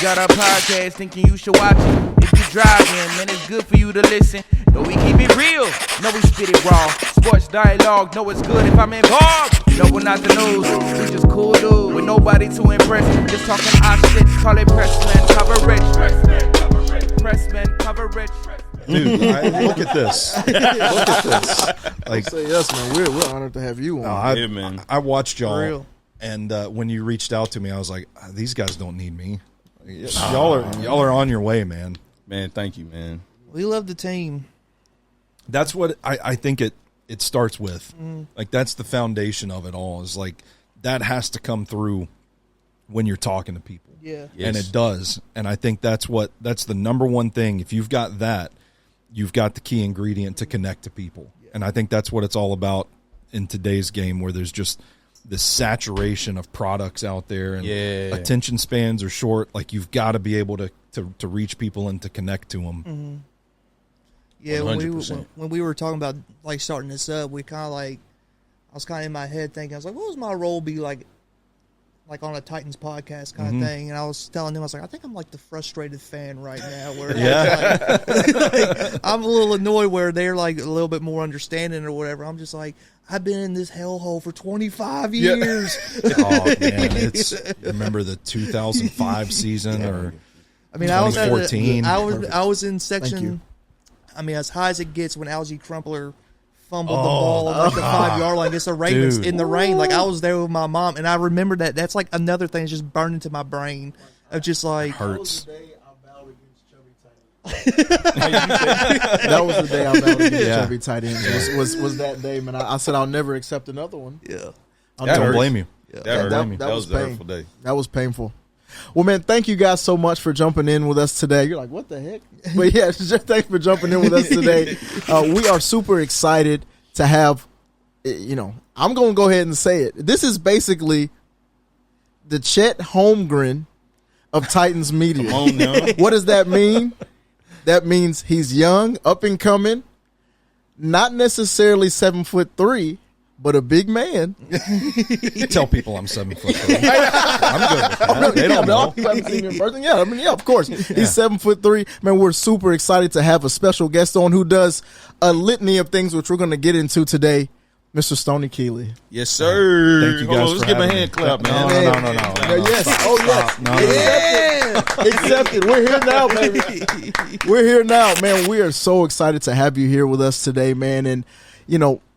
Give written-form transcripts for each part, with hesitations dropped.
got our podcast, thinking you should watch it. If you driving, man, it's good for you to listen. No, we keep it real. No, we spit it raw. Sports dialogue. No, it's good if I'm involved. No, we're not the news. We just cool dude with nobody to impress. Just talking our shit. Call it pressman coverage. Pressman coverage. Dude, look at this. Look at this. Like, say yes, man. We're honored to have you on. Man. I watched y'all, and when you reached out to me, I was like, these guys don't need me. Y'all are on your way, man. Man, thank you, man. We love the team. That's what I think it starts with. Like, that's the foundation of it all, is like that has to come through when you're talking to people. Yeah. Yes. And it does. And I think that's the number one thing. If you've got that, you've got the key ingredient to connect to people. Yeah. And I think that's what it's all about in today's game, where there's just this saturation of products out there, and attention spans are short. Like, you've got to be able to reach people and to connect to them. Mm-hmm. Yeah, when we were talking about like starting this up, we kind of like, I was kind of in my head thinking, I was like, what would my role be like on a Titans podcast kind of thing? And I was telling them, I was like, I think I'm like the frustrated fan right now, where like, I'm a little annoyed where they're like a little bit more understanding or whatever. I'm just like, I've been in this hellhole for 25 years. Oh man, remember the 2005 season or I mean, 2014? I was in section. I mean, as high as it gets when Algie Crumpler fumbled the ball on like the 5-yard line against the Ravens in the rain. Like, I was there with my mom, and I remember that. That's like another thing that's just burned into my brain of just like hurts. That was the day I vowed against chubby tight ends. Was that day, man? I said I'll never accept another one. Yeah, I don't blame you. Yeah. That was a hurtful day. That was painful. Well, man, thank you guys so much for jumping in with us today. You're like, what the heck? But yeah, just thanks for jumping in with us today. We are super excited to have, I'm going to go ahead and say it. This is basically the Chet Holmgren of Titans media. Come on now. What does that mean? That means he's young, up and coming, not necessarily 7'3", but a big man. Tell people I'm 7'3". I'm good with that. They don't know. You haven't seen him in person. Yeah, I mean, of course. He's 7'3". Man, we're super excited to have a special guest on who does a litany of things, which we're going to get into today. Mr. Stony Keeley. Yes, sir. Thank you guys. Let's give a hand clap, man. No. Yes. Oh, yes. No. Accepted. We're here now, baby. We're here now, man. We are so excited to have you here with us today, man. And,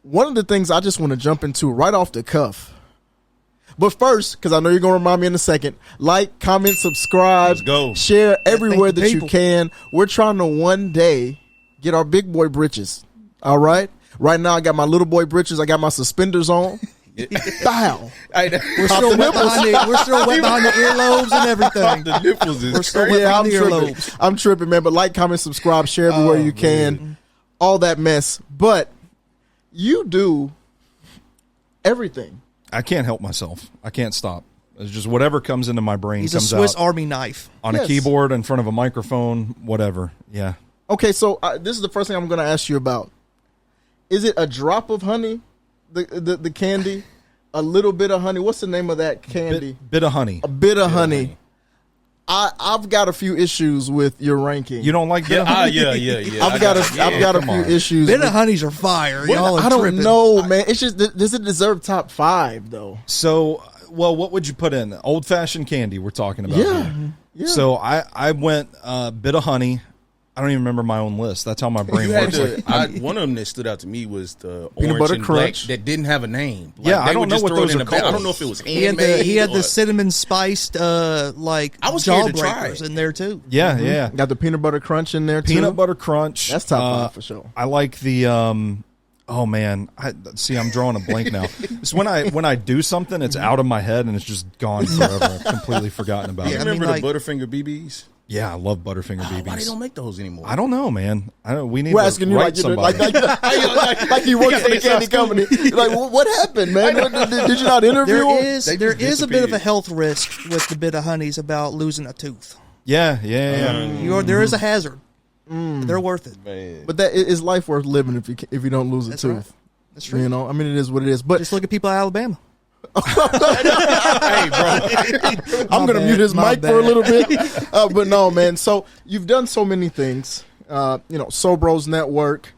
one of the things I just want to jump into right off the cuff. But first, because I know you're going to remind me in a second, like, comment, subscribe, let's go. Share everywhere that you can. We're trying to one day get our big boy britches. All right? Right now, I got my little boy britches. I got my suspenders on. Bow. We're still wet behind the earlobes and everything. The nipples is We're still wet behind the earlobes. I'm tripping, man. But like, comment, subscribe, share everywhere you can. Man. All that mess. But you do everything. I can't help myself. I can't stop. It's just whatever comes into my brain He's comes a Swiss out Army knife. on a keyboard, in front of a microphone, whatever. Yeah. Okay, so this is the first thing I'm going to ask you about. Is it a drop of honey, the candy, a little bit of honey? What's the name of that candy? Bit of honey. A bit of honey. I've got a few issues with your ranking. You don't like bit of honey? Yeah. I've got a few issues. Bit of honeys are fire. Y'all are I don't tripping. know, man. It's just, does it deserve top 5 though? So, well, what would you put in? Old fashioned candy we're talking about. Yeah. So I went bit of honey. I don't even remember my own list. That's how my brain works. One of them that stood out to me was the peanut orange butter and crunch black that didn't have a name. Like, I don't know what those are called. I don't know if it was handmade. He had the cinnamon spiced I was scared to try jawbreakers in there too. Yeah. Got the peanut butter crunch in there too. Peanut butter crunch. That's top 5 for sure. I like the oh man, I'm drawing a blank now. It's when I do something, it's out of my head and it's just gone forever. I've completely forgotten about it. Remember the Butterfinger BBs? Yeah, I love Butterfinger BBs. Why they don't make those anymore? I don't know, man. We need We're to asking you write somebody. like you work at the candy company. Like, what happened, man? Did you not interview him? There is a bit of a health risk with the bit of honeys about losing a tooth. Yeah. There is a hazard. They're worth it. Man. But that is life worth living if you don't lose a tooth. Right. That's true. I mean, it is what it is. But just look at people in Alabama. Hey, bro. I'm gonna mute his My mic for a bad. little bit. But no, man. So you've done so many things. SoBros Network,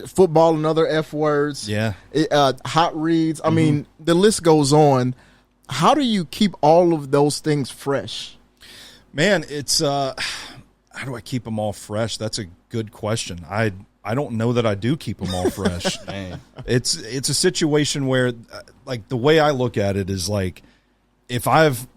football and other F words. Yeah. Hot reads. I mean, the list goes on. How do you keep all of those things fresh? Man, it's how do I keep them all fresh? That's a good question. I don't know that I do keep them all fresh. Man. It's a situation where, like, the way I look at it is like, if I've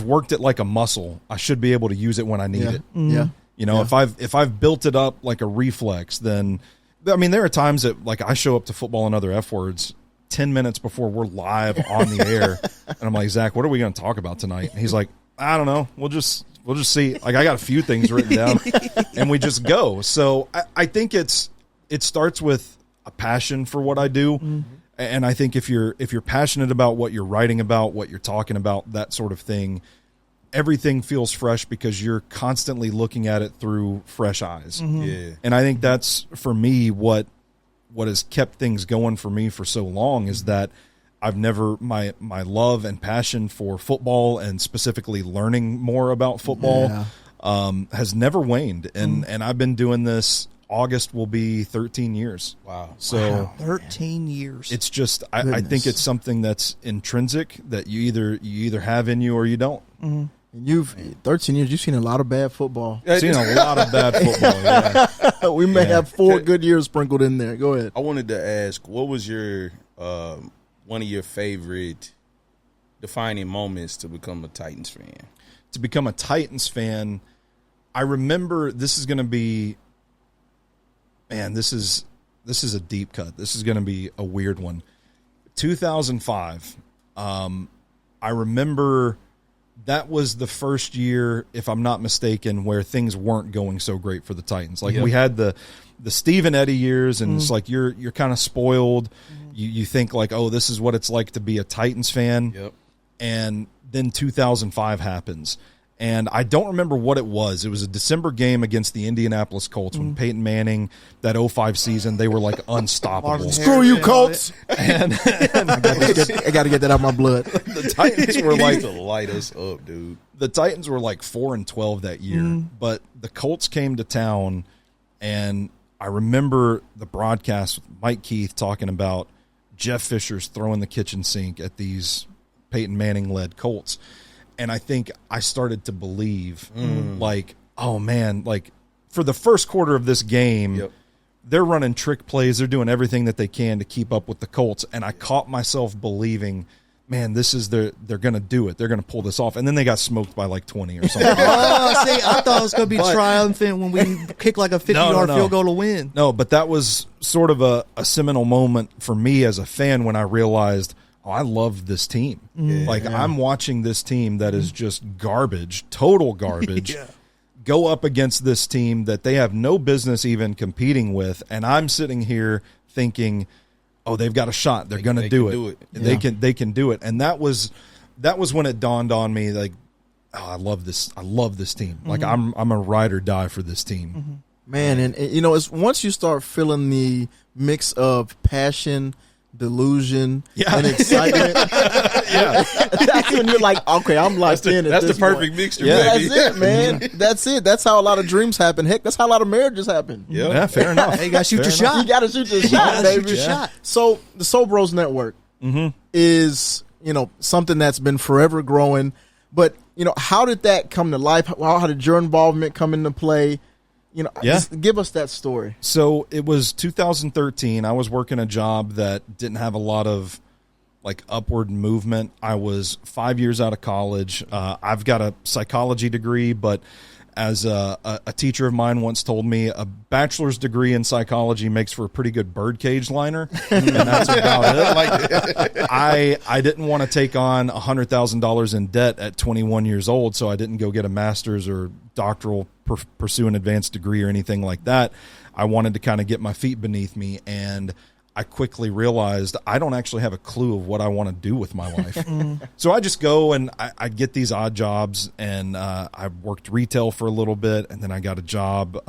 worked it like a muscle, I should be able to use it when I need it. Yeah. If I've built it up like a reflex, then I mean, there are times that, like, I show up to football and other F words 10 minutes before we're live on the air, and I'm like, Zach, what are we going to talk about tonight? And he's like, I don't know. We'll just see. Like, I got a few things written down, and we just go. So I think it starts with a passion for what I do, and I think if you're passionate about what you're writing about, what you're talking about, that sort of thing, everything feels fresh because you're constantly looking at it through fresh eyes. Yeah. And I think that's, for me, what has kept things going for me for so long is that I've never my love and passion for football, and specifically learning more about football, has never waned. And I've been doing this. August will be 13 years. Wow. So 13 years. it's just I think it's something that's intrinsic, that you either have in you or you don't. And you've 13 years. You've seen a lot of bad football. I've seen a lot of bad football. Yeah. We may have 4 good years sprinkled in there. Go ahead. I wanted to ask, what was your one of your favorite defining moments to become a Titans fan? To become a Titans fan, I remember, this is going to be, man, this is a deep cut. This is going to be a weird one. 2005. I remember that was the first year, if I'm not mistaken, where things weren't going so great for the Titans. Like, we had the Steve and Eddie years, and it's like you're kind of spoiled. You think like, oh, this is what it's like to be a Titans fan. Yep. And then 2005 happens. And I don't remember what it was. It was a December game against the Indianapolis Colts when Peyton Manning, that 05 season, they were like unstoppable. Screw you, Colts. And I got to get that out of my blood. the Titans were like, to light us up, dude. the Titans were like 4-12 that year, but the Colts came to town, and I remember the broadcast with Mike Keith talking about Jeff Fisher's throwing the kitchen sink at these Peyton Manning-led Colts. And I think I started to believe, like, oh, man, like, for the first quarter of this game, they're running trick plays. They're doing everything that they can to keep up with the Colts. And I caught myself believing, man, they're going to do it. They're going to pull this off. And then they got smoked by like 20 or something. See, I thought it was going to be triumphant when we kicked like a 50-yard field goal to win. No, but that was sort of a seminal moment for me as a fan when I realized, oh, I love this team. Like, I'm watching this team that is just garbage, total garbage, go up against this team that they have no business even competing with, and I'm sitting here thinking, oh, they've got a shot. They're going to do it. They can do it. And that was when it dawned on me, like, oh, I love this team. Like, I'm a ride or die for this team. Man, and you know, it's once you start feeling the mix of passion, delusion, and excitement, that's when you're like, okay, I'm locked in. That's the perfect mixture, That's baby. it, man. That's it. That's how a lot of dreams happen. Heck, that's how a lot of marriages happen. Yeah, fair enough. Hey, you got to shoot your Fair shot. You got to shoot your shot, baby. Shoot your shot. So the SoBros Network is, you know, something that's been forever growing. But, you know, how did that come to life? How did your involvement come into play? You know, just give us that story. So it was 2013. I was working a job that didn't have a lot of like upward movement. I was 5 years out of college. I've got a psychology degree, but as a teacher of mine once told me, a bachelor's degree in psychology makes for a pretty good birdcage liner, and that's about it. I didn't want to take on $100,000 in debt at 21 years old, so I didn't go get a master's or doctoral, pursue an advanced degree or anything like that. I wanted to kind of get my feet beneath me, and I quickly realized I don't actually have a clue of what I want to do with my life. So I just go and I get these odd jobs, and I worked retail for a little bit, and then I got a job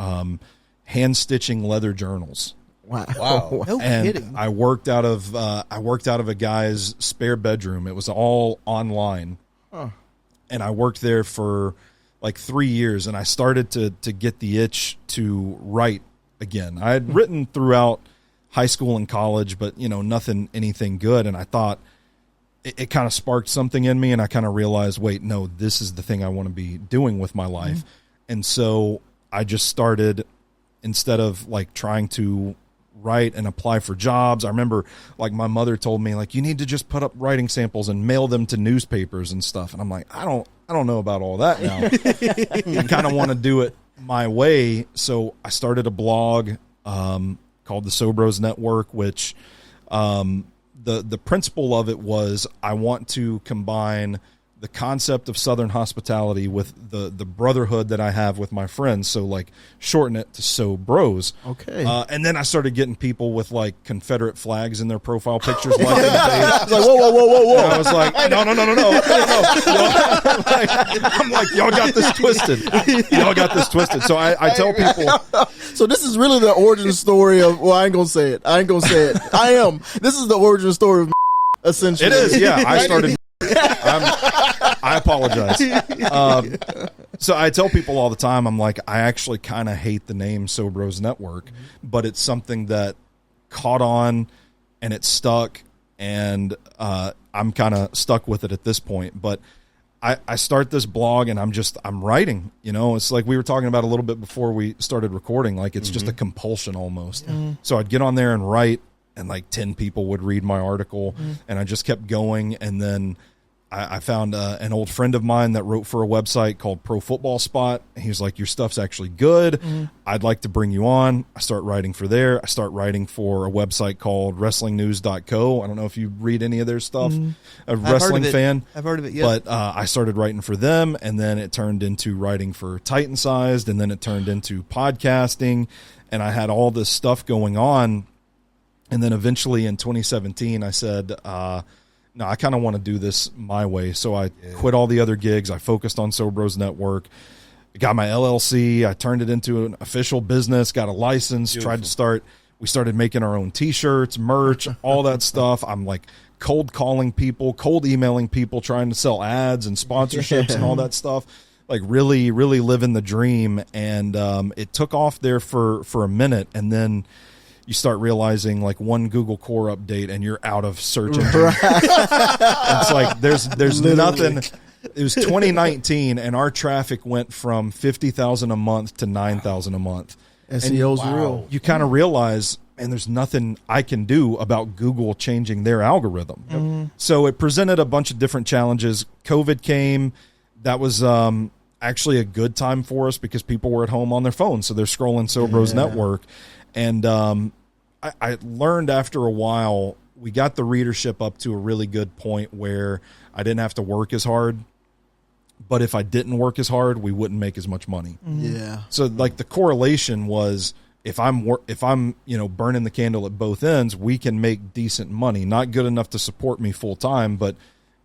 hand stitching leather journals. Wow. No And kidding. I worked out of a guy's spare bedroom. It was all online. And I worked there for like 3 years, and I started to get the itch to write again. I had written throughout high school and college, but anything good. And I thought it kind of sparked something in me, and I kind of realized, wait, no, this is the thing I want to be doing with my life. And so I just started, instead of like trying to write and apply for jobs. I remember like my mother told me like, you need to just put up writing samples and mail them to newspapers and stuff. And I'm like, I don't know about all that now. I kind of want to do it my way. So I started a blog called the SoBros Network, which the principle of it was I want to combine the concept of Southern hospitality with the brotherhood that I have with my friends. So like shorten it to SoBros. Okay. And then I started getting people with like Confederate flags in their profile pictures. Like, I was like, whoa. and I was like, no. I'm like, y'all got this twisted. So I tell people. So this is really the origin story of, well, I ain't gonna say it. I am. This is the origin story of essentially. It is, yeah. I started. I apologize. So I tell people all the time, I'm like, I actually kind of hate the name SoBros Network, but it's something that caught on and it stuck, and I'm kind of stuck with it at this point. But I start this blog and I'm writing. It's like we were talking about a little bit before we started recording. Like it's just a compulsion almost. So I'd get on there and write, and like 10 people would read my article, and I just kept going. And then I found an old friend of mine that wrote for a website called Pro Football Spot. He was like, your stuff's actually good. I'd like to bring you on. I start writing for there. I start writing for a website called WrestlingNews.co. I don't know if you read any of their stuff. A wrestling fan. I've heard of it, yeah. But I started writing for them, and then it turned into writing for Titan Sized, and then it turned into podcasting, and I had all this stuff going on. And then eventually in 2017, I said, no, I kind of want to do this my way. So I quit all the other gigs. I focused on SoBros Network. I got my LLC. I turned it into an official business, got a license, we started making our own T-shirts, merch, all that stuff. I'm like cold calling people, cold emailing people, trying to sell ads and sponsorships and all that stuff. Like really, really living the dream. And it took off there for a minute, and then you start realizing like one Google Core update and you're out of search engine. It's like there's nothing. It was 2019 and our traffic went from 50,000 a month to 9,000 a month. SEO's real. You kind of realize, and there's nothing I can do about Google changing their algorithm. So it presented a bunch of different challenges. COVID came. That was actually a good time for us because people were at home on their phones, so they're scrolling SoBros Network. And I learned after a while, we got the readership up to a really good point where I didn't have to work as hard. But if I didn't work as hard, we wouldn't make as much money. Yeah. So like the correlation was if I'm burning the candle at both ends, we can make decent money. Not good enough to support me full time, but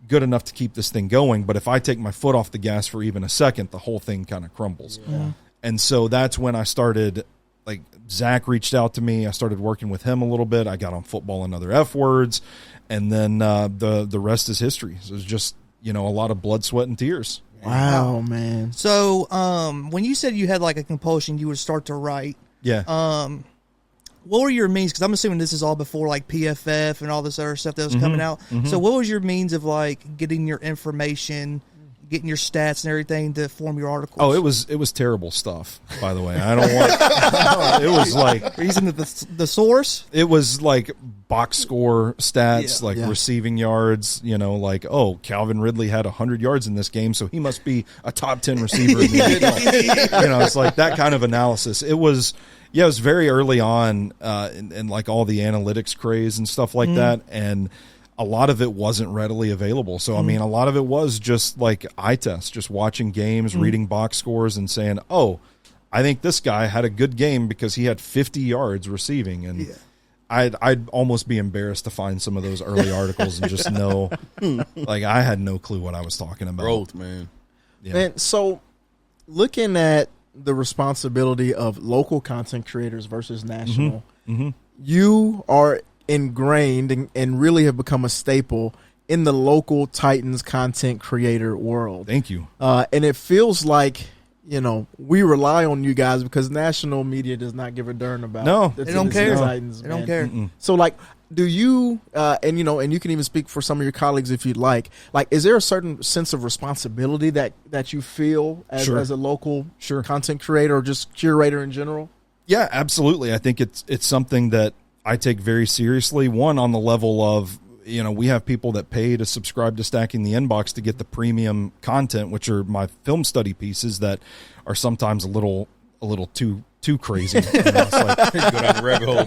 good enough to keep this thing going. But if I take my foot off the gas for even a second, the whole thing kind of crumbles. Yeah. And so that's when I started. Like Zach reached out to me. I started working with him a little bit. I got on Football and Other F Words, and then the rest is history. So it was just a lot of blood, sweat, and tears. Wow, man. So when you said you had like a compulsion, you would start to write. Yeah. What were your means? Because I'm assuming this is all before like PFF and all this other stuff that was coming out. So what was your means of like getting your information, getting your stats and everything to form your articles? Oh, it was terrible stuff, by the way. I don't want it was like reason that the source? It was like box score stats, receiving yards, like, oh, Calvin Ridley had 100 yards in this game, so he must be a top 10 receiver in the NFL. It's like that kind of analysis. It was very early on in like all the analytics craze and stuff like that, and a lot of it wasn't readily available. So, I mean, a lot of it was just like eye test, just watching games, reading box scores and saying, oh, I think this guy had a good game because he had 50 yards receiving. And I'd almost be embarrassed to find some of those early articles and just know, like, I had no clue what I was talking about. Growth, man. Yeah. Man, so looking at the responsibility of local content creators versus national, you are ingrained and really have become a staple in the local Titans content creator world. Thank you. And it feels like, we rely on you guys because national media does not give a darn about the they don't care. Titans. They don't care. So, like, do you, and you can even speak for some of your colleagues if you'd like, is there a certain sense of responsibility that you feel as a local content creator or just curator in general? Yeah, absolutely. I think it's something that I take very seriously. One, on the level of, we have people that pay to subscribe to Stacking the Inbox to get the premium content, which are my film study pieces that are sometimes a little too crazy. It's like, Go down the rabbit hole.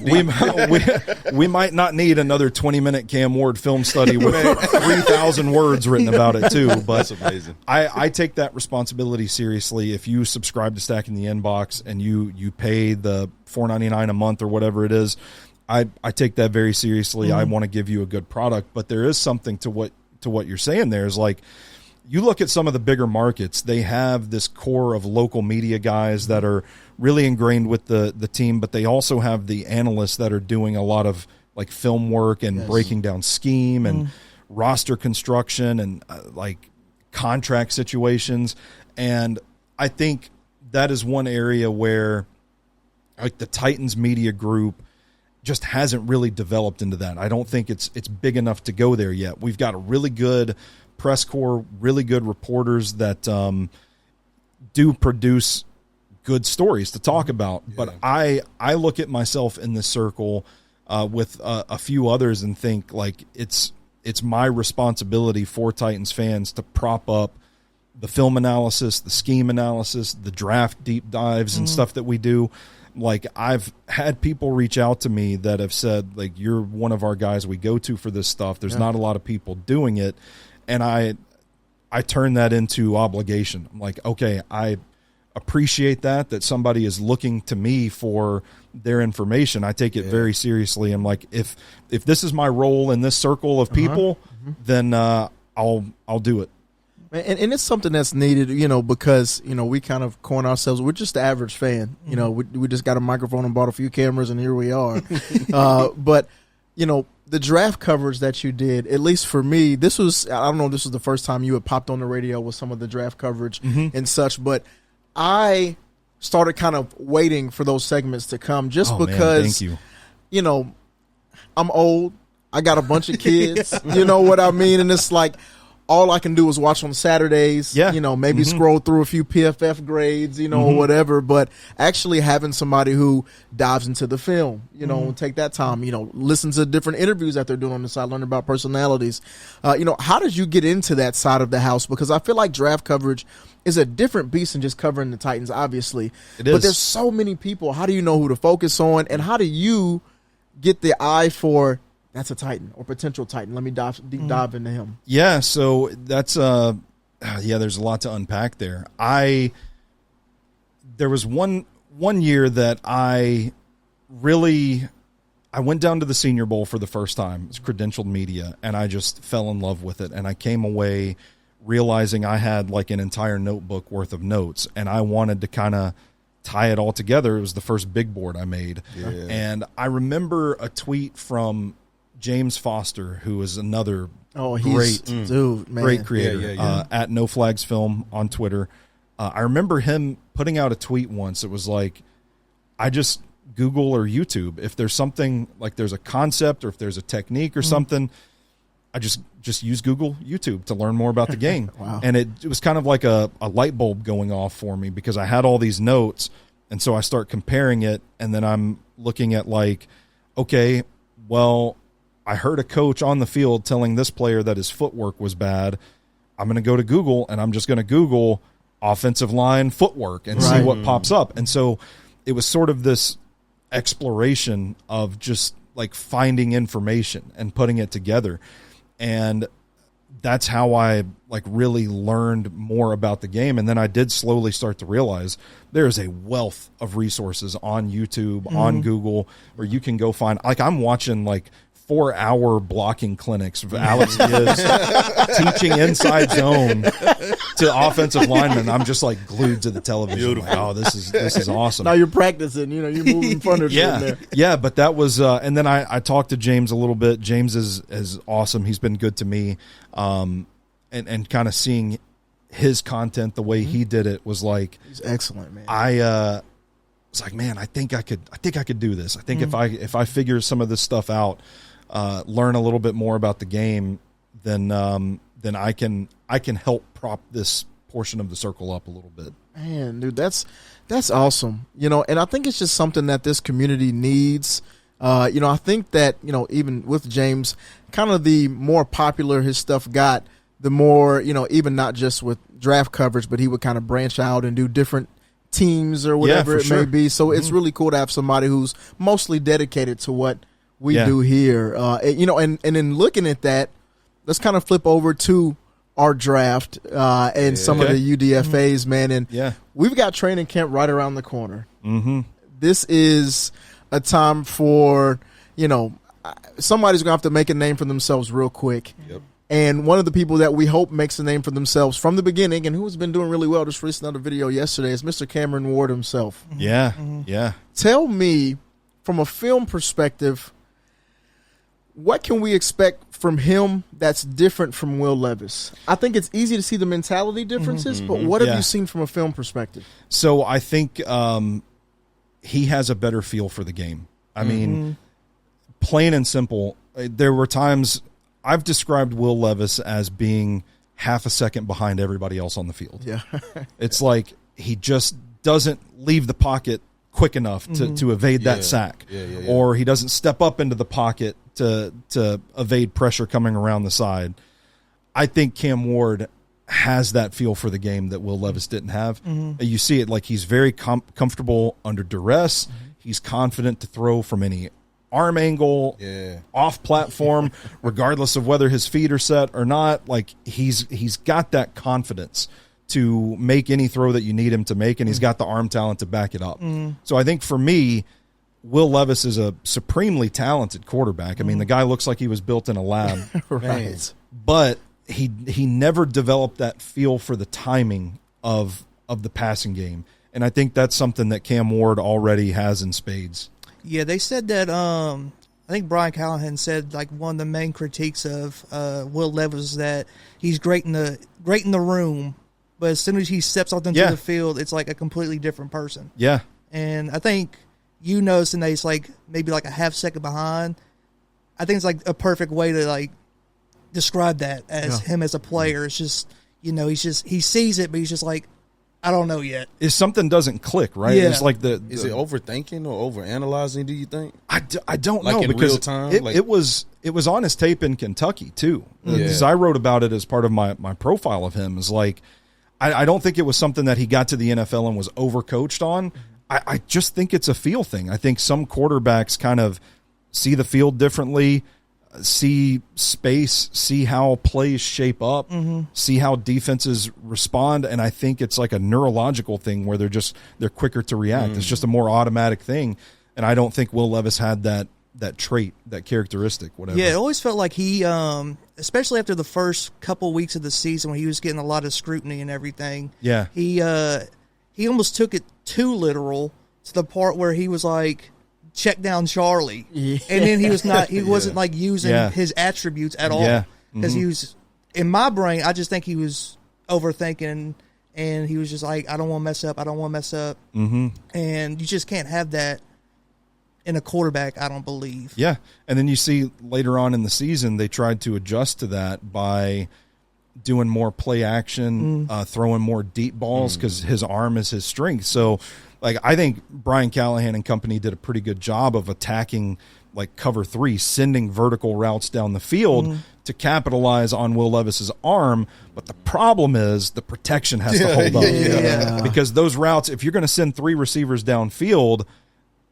we might not need another 20-minute Cam Ward film study with 3,000 words written about it too. But That's amazing. I take that responsibility seriously. If you subscribe to Stacking the Inbox and you pay the $4.99 a month or whatever it is, I take that very seriously. I want to give you a good product, but there is something to what you're saying there is like, you look at some of the bigger markets, they have this core of local media guys that are really ingrained with the team, but they also have the analysts that are doing a lot of like film work and breaking down scheme and roster construction and like contract situations. And I think that is one area where like the Titans media group just hasn't really developed into that. I don't think it's big enough to go there yet. We've got a really good press corps, really good reporters that do produce good stories to talk about. Yeah. But I look at myself in this circle with a few others and think like it's my responsibility for Titans fans to prop up the film analysis, the scheme analysis, the draft deep dives and stuff that we do. Like I've had people reach out to me that have said like, you're one of our guys we go to for this stuff. There's not a lot of people doing it. And I turn that into obligation. I'm like, okay, I appreciate that somebody is looking to me for their information. I take it very seriously. I'm like, if this is my role in this circle of people, then I'll do it. And it's something that's needed, because, we kind of coin ourselves. We're just the average fan. We just got a microphone and bought a few cameras, and here we are. But, the draft coverage that you did, at least for me, I don't know if this was the first time you had popped on the radio with some of the draft coverage and such, but I started kind of waiting for those segments to come just because, man, thank you. I'm old. I got a bunch of kids. You know what I mean? And it's like, all I can do is watch on Saturdays, maybe scroll through a few PFF grades, or whatever. But actually having somebody who dives into the film, and take that time, listen to different interviews that they're doing on the side, learn about personalities. How did you get into that side of the house? Because I feel like draft coverage is a different beast than just covering the Titans, obviously. It is. But there's so many people. How do you know who to focus on? And how do you get the eye for – that's a Titan or potential Titan? Let me deep dive into him. Yeah, so that's there's a lot to unpack there. There was one year that I went down to the Senior Bowl for the first time. It's credentialed media, and I just fell in love with it. And I came away realizing I had like an entire notebook worth of notes, and I wanted to kind of tie it all together. It was the first big board I made. Yeah. And I remember a tweet from James Foster, who is another great creator, at No Flags Film on Twitter. I remember him putting out a tweet once. It was like, I just Google or YouTube. If there's something like there's a concept or if there's a technique or something, I just use Google, YouTube to learn more about the game. Wow. And it was kind of like a light bulb going off for me because I had all these notes. And so I start comparing it, and then I'm looking at like, okay, well, I heard a coach on the field telling this player that his footwork was bad. I'm going to go to Google, and I'm just going to Google offensive line footwork and see what pops up. And so it was sort of this exploration of just like finding information and putting it together. And that's how I like really learned more about the game. And then I did slowly start to realize there is a wealth of resources on YouTube, on Google, where you can go find, like I'm watching like 4-hour blocking clinics of Alex Gibbs teaching inside zone to offensive linemen. I'm just like glued to the television. Like, oh, this is awesome. Now you're practicing, you're moving furniture in there. Yeah, but that was and then I talked to James a little bit. James is awesome. He's been good to me. And kind of seeing his content the way he did it was like, he's excellent, man. I was like, man, I think I could do this. I think if I figure some of this stuff out, learn a little bit more about the game, then I can help prop this portion of the circle up a little bit. Man, dude, that's awesome. And I think it's just something that this community needs. I think that, even with James, kind of the more popular his stuff got, the more, even not just with draft coverage, but he would kind of branch out and do different teams or whatever it may be. So it's really cool to have somebody who's mostly dedicated to what we do here. And in looking at that, let's kind of flip over to our draft and some of the UDFAs, man. And we've got training camp right around the corner. Mm-hmm. This is a time for, somebody's going to have to make a name for themselves real quick. Yep. And one of the people that we hope makes a name for themselves from the beginning and who's been doing really well, just released another video yesterday, is Mr. Cameron Ward himself. Yeah, Tell me, from a film perspective, what can we expect from him that's different from Will Levis? I think it's easy to see the mentality differences, but what have you seen from a film perspective? So I think he has a better feel for the game. I mean, plain and simple, there were times – I've described Will Levis as being half a second behind everybody else on the field. Yeah. It's like he just doesn't leave the pocket quick enough to evade that sack. Or he doesn't step up into the pocket to evade pressure coming around the side. I think Cam Ward has that feel for the game that Will Levis didn't have. You see it, like he's very comfortable under duress. He's confident to throw from any arm angle, off platform, regardless of whether his feet are set or not. Like he's got that confidence to make any throw that you need him to make, and he's got the arm talent to back it up. So I think for me, Will Levis is a supremely talented quarterback. I mean, the guy looks like he was built in a lab. Right. But he never developed that feel for the timing of the passing game. And I think that's something that Cam Ward already has in spades. Yeah, they said that. I think Brian Callahan said like one of the main critiques of Will Levis is that he's great in the room, but as soon as he steps out into the field, it's like a completely different person. Yeah, and I think you noticing that he's like maybe like a half second behind. I think it's like a perfect way to like describe that as him as a player. It's just he sees it, but he's just like, I don't know yet. Is something doesn't click, right? Yeah. It's like is it overthinking or overanalyzing, do you think? I don't like know, in because real time? It was on his tape in Kentucky too. Because I wrote about it as part of my profile of him. Is like I don't think it was something that he got to the NFL and was overcoached on. I just think it's a feel thing. I think some quarterbacks kind of see the field differently, see space, see how plays shape up, see how defenses respond, and I think it's like a neurological thing where they're quicker to react. It's just a more automatic thing, and I don't think Will Levis had that trait, that characteristic, whatever. Yeah, it always felt like he, especially after the first couple weeks of the season when he was getting a lot of scrutiny and everything. Yeah, he almost took it too literal to the part where he was like, check down Charlie, and then he wasn't like using his attributes at all, because he was, in my brain, I just think he was overthinking, and he was just like, I don't want to mess up, and you just can't have that in a quarterback, I don't believe. Yeah, and then you see later on in the season they tried to adjust to that by doing more play action, throwing more deep balls, because his arm is his strength. So like, I think Brian Callahan and company did a pretty good job of attacking like cover 3, sending vertical routes down the field to capitalize on Will Levis's arm. But the problem is the protection has to hold up. Because those routes, if you're going to send 3 receivers downfield,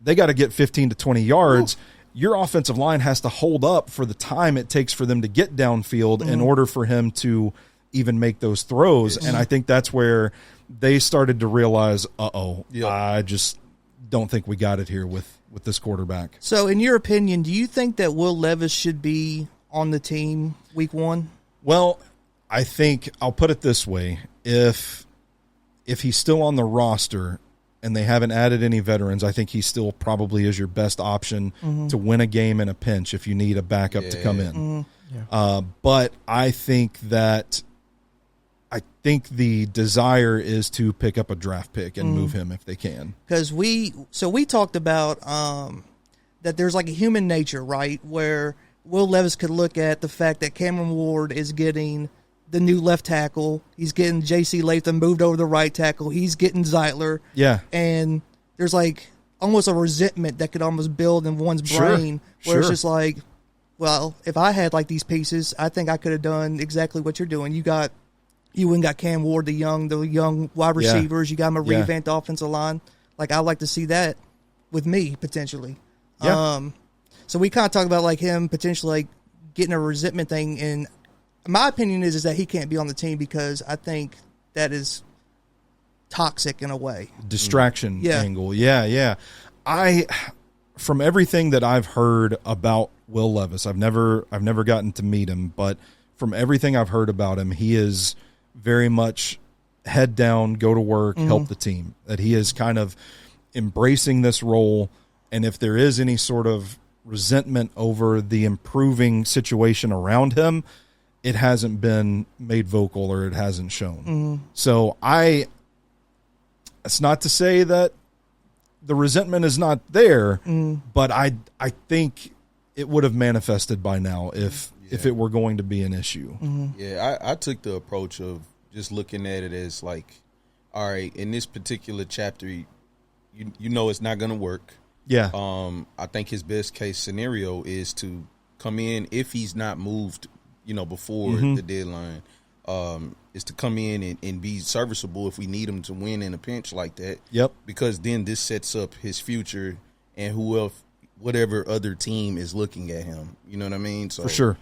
they got to get 15 to 20 yards. Your offensive line has to hold up for the time it takes for them to get downfield in order for him to even make those throws. And I think that's where they started to realize, I just don't think we got it here with with this quarterback. So, in your opinion, do you think that Will Levis should be on the team week 1? Well, I think I'll put it this way: if he's still on the roster and they haven't added any veterans, I think he still probably is your best option to win a game in a pinch if you need a backup to come in. But I think the desire is to pick up a draft pick and move him if they can. Because we talked about that there's like a human nature, right, where Will Levis could look at the fact that Cameron Ward is getting the new left tackle, he's getting J.C. Latham moved over the right tackle, he's getting Zeitler. Yeah. And there's like almost a resentment that could almost build in one's brain where it's just like, well, if I had like these pieces, I think I could have done exactly what you're doing. You went and got Cam Ward, the young wide receivers. You got him a revamped offensive line. Like, I'd like to see that with me, potentially. Yeah. So we kind of talk about, like, him potentially, like, getting a resentment thing. And my opinion is that he can't be on the team because I think that is toxic in a way. Distraction angle. Yeah. From everything that I've heard about Will Levis, I've never gotten to meet him, but from everything I've heard about him, he is very much head down, go to work, help the team. That he is kind of embracing this role, and if there is any sort of resentment over the improving situation around him, it hasn't been made vocal or it hasn't shown. So it's not to say that the resentment is not there, but I think it would have manifested by now if it were going to be an issue. Yeah, I took the approach of just looking at it as like, all right, in this particular chapter, you know it's not going to work. Yeah. I think his best case scenario is to come in if he's not moved, before the deadline, is to come in and be serviceable if we need him to win in a pinch like that. Yep. Because then this sets up his future and whatever other team is looking at him. You know what I mean? So for sure.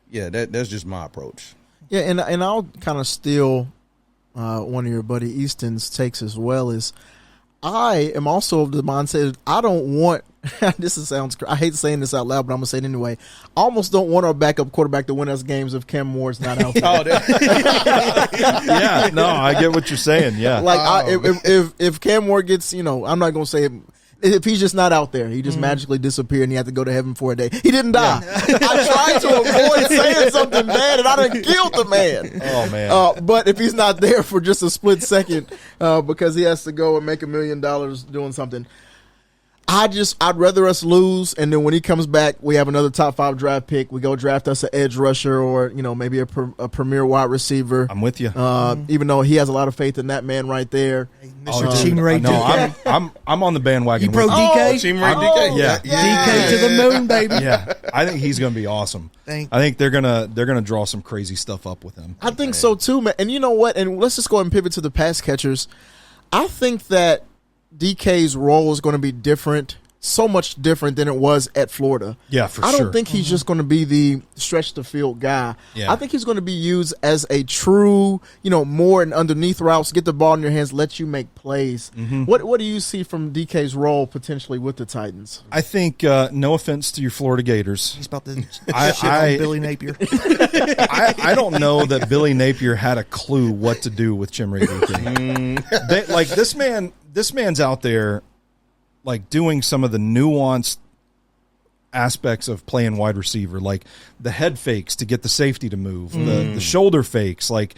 Yeah, that's just my approach. Yeah, and I'll kind of steal one of your buddy Easton's takes as well. Is I am also of the mindset I don't want. I hate saying this out loud, but I'm gonna say it anyway. I almost don't want our backup quarterback to win us games if Cam Moore's not out there. Yeah, no, I get what you're saying. Yeah, like if Cam Moore gets, I'm not gonna say it. If he's just not out there, he just magically disappeared and he had to go to heaven for a day. He didn't die. I tried to avoid saying something bad and I done killed the man. Oh, man. But if he's not there for just a split second because he has to go and make $1 million doing something, I'd rather us lose, and then when he comes back, we have another top 5 draft pick. We go draft us an edge rusher or maybe a premier wide receiver. I'm with you. Even though he has a lot of faith in that man right there. Mr. Chimray DK. I'm on the bandwagon. You pro DK? Chimray DK. Yeah. DK to the moon, baby. Yeah, I think he's going to be awesome. I think they're gonna draw some crazy stuff up with him. I think so too, man. And you know what? And let's just go ahead and pivot to the pass catchers. I think that DK's role is going to be different, so much different than it was at Florida. Yeah, for sure. I don't sure. think he's just going to be the stretch the field guy. Yeah. I think he's going to be used as a true, more and underneath routes, get the ball in your hands, let you make plays. What do you see from DK's role potentially with the Titans? I think, no offense to your Florida Gators, He's about to shit on Billy Napier. I don't know that Billy Napier had a clue what to do with Chimray DK. This man's out there like doing some of the nuanced aspects of playing wide receiver, like the head fakes to get the safety to move, the shoulder fakes. Like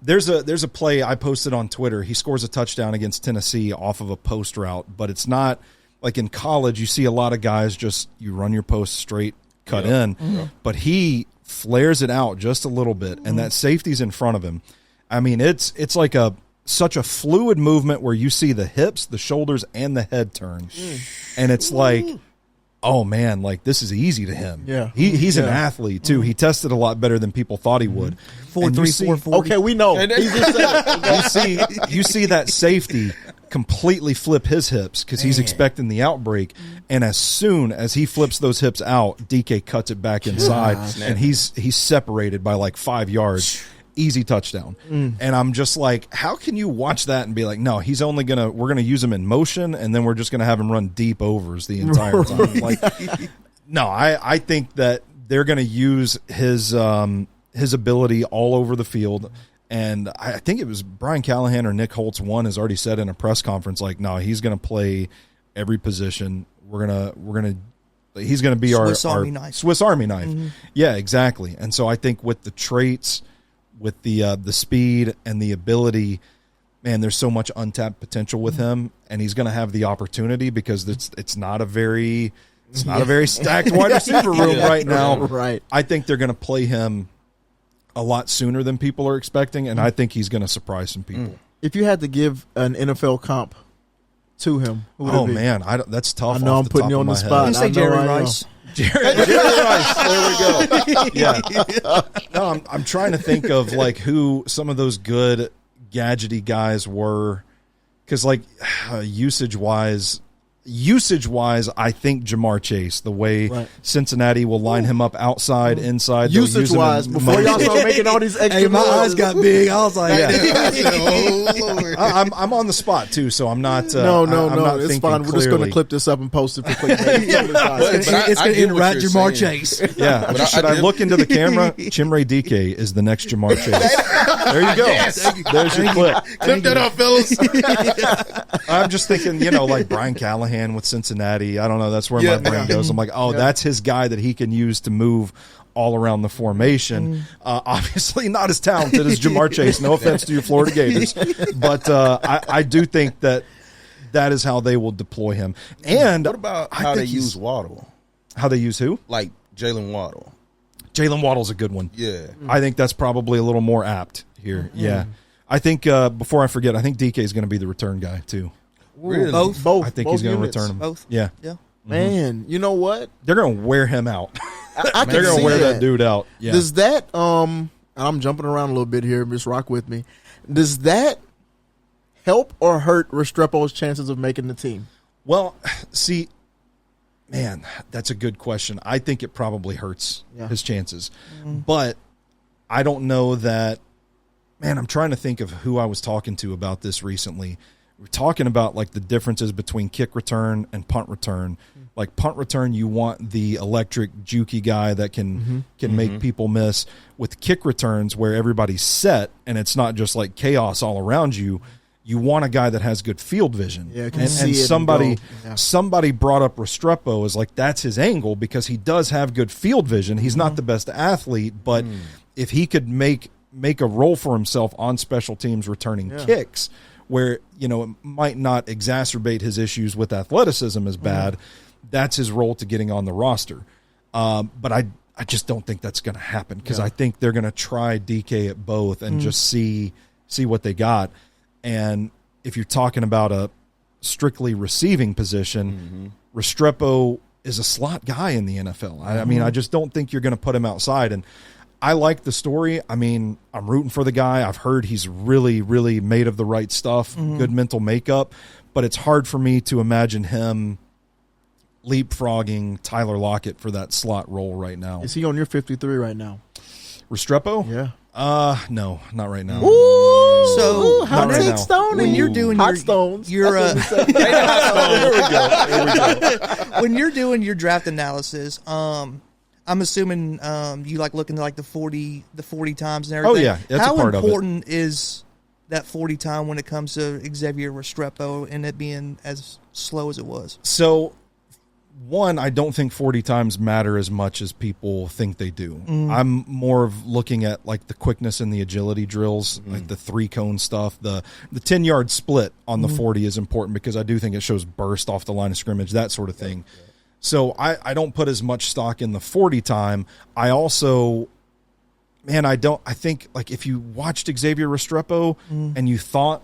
there's a play I posted on Twitter. He scores a touchdown against Tennessee off of a post route, but it's not like in college you see a lot of guys just you run your post straight, cut in, but he flares it out just a little bit, and that safety's in front of him. I mean, it's like such a fluid movement where you see the hips, the shoulders, and the head turn. And it's like, oh, man, like this is easy to him. Yeah. He's an athlete, too. He tested a lot better than people thought he would. 4.3, 4.40. Okay, we know. You see that safety completely flip his hips because he's expecting the outbreak. And as soon as he flips those hips out, DK cuts it back inside, and he's separated by like 5 yards. easy touchdown. And I'm just like, how can you watch that and be like, no, we're going to use him in motion, and then we're just going to have him run deep overs the entire time. Like, no, I think that they're going to use his ability all over the field. And I think it was Brian Callahan or Nick Holtz has already said in a press conference, like, no, he's going to play every position. He's going to be our Swiss Army knife. Yeah, exactly. And so I think with the traits, with the speed and the ability, man, there's so much untapped potential with him, and he's going to have the opportunity because it's not a very stacked wide receiver room right now. Right. I think they're going to play him a lot sooner than people are expecting, and I think he's going to surprise some people. If you had to give an NFL comp to him, who would it be? Man, that's tough. I know I'm putting you on the spot. You say Jerry Rice. Jerry Rice. There we go. Yeah. No, I'm trying to think of like who some of those good gadgety guys were, because like usage wise, I think Jamar Chase, the way Cincinnati will line him up outside, inside. Usage wise, before y'all start making all these extra my eyes got big. I was like, I'm on the spot too, so I'm not. No, it's fine. We're just going to clip this up and post it for clickbait. It's going to interact Jamar Chase. Yeah, should I look into the camera? Chimray DK is the next Jamar Chase. There you go. There's your clip. Clip that up, fellas. I'm just thinking, like Brian Callahan with Cincinnati. I don't know. That's where my brain goes. I'm like, that's his guy that he can use to move all around the formation. Obviously not as talented as Jamar Chase. No offense to your Florida Gators. But I do think that is how they will deploy him. And what about how they use Waddle? How they use who? Like Jalen Waddle. Jalen Waddle's a good one. Yeah. I think that's probably a little more apt here. Yeah. I think, before I forget, I think DK is going to be the return guy too. Really? Both. I think he's going to return him. Both. Yeah. Man, you know what? They're going to wear him out. They're going to wear that dude out. Yeah. Does that I'm jumping around a little bit here, just rock with me. Does that help or hurt Restrepo's chances of making the team? Well, see, man, that's a good question. I think it probably hurts his chances. But I don't know that, man, I'm trying to think of who I was talking to about this recently. We're talking about like the differences between kick return and punt return. Like punt return, you want the electric, jukey guy that can make people miss. With kick returns, where everybody's set and it's not just like chaos all around you, you want a guy that has good field vision. Yeah, and somebody brought up Restrepo as like that's his angle because he does have good field vision. He's not the best athlete, but if he could make a role for himself on special teams returning kicks, where it might not exacerbate his issues with athleticism as bad, that's his role to getting on the roster. But I just don't think that's going to happen because I think they're going to try DK at both and just see what they got. And if you're talking about a strictly receiving position, Restrepo is a slot guy in the NFL. I mean, I just don't think you're going to put him outside. And I like the story. I mean, I'm rooting for the guy. I've heard he's really, really made of the right stuff, good mental makeup. But it's hard for me to imagine him leapfrogging Tyler Lockett for that slot role right now. Is he on your 53 right now? Restrepo? Yeah. No, not right now. Ooh, so hot right take now. Stoney. When you're doing hot stones, there we go. When you're doing your draft analysis, I'm assuming you like looking at like the 40 times and everything. Oh yeah, that's How a part of it. How important is that 40 time when it comes to Xavier Restrepo and it being as slow as it was? So, one, I don't think 40 times matter as much as people think they do. I'm more of looking at like the quickness and the agility drills, like the 3-cone stuff. The 10-yard split on the 40 is important because I do think it shows burst off the line of scrimmage, that sort of thing. So I don't put as much stock in the 40 time. I also, man, I think like if you watched Xavier Restrepo and you thought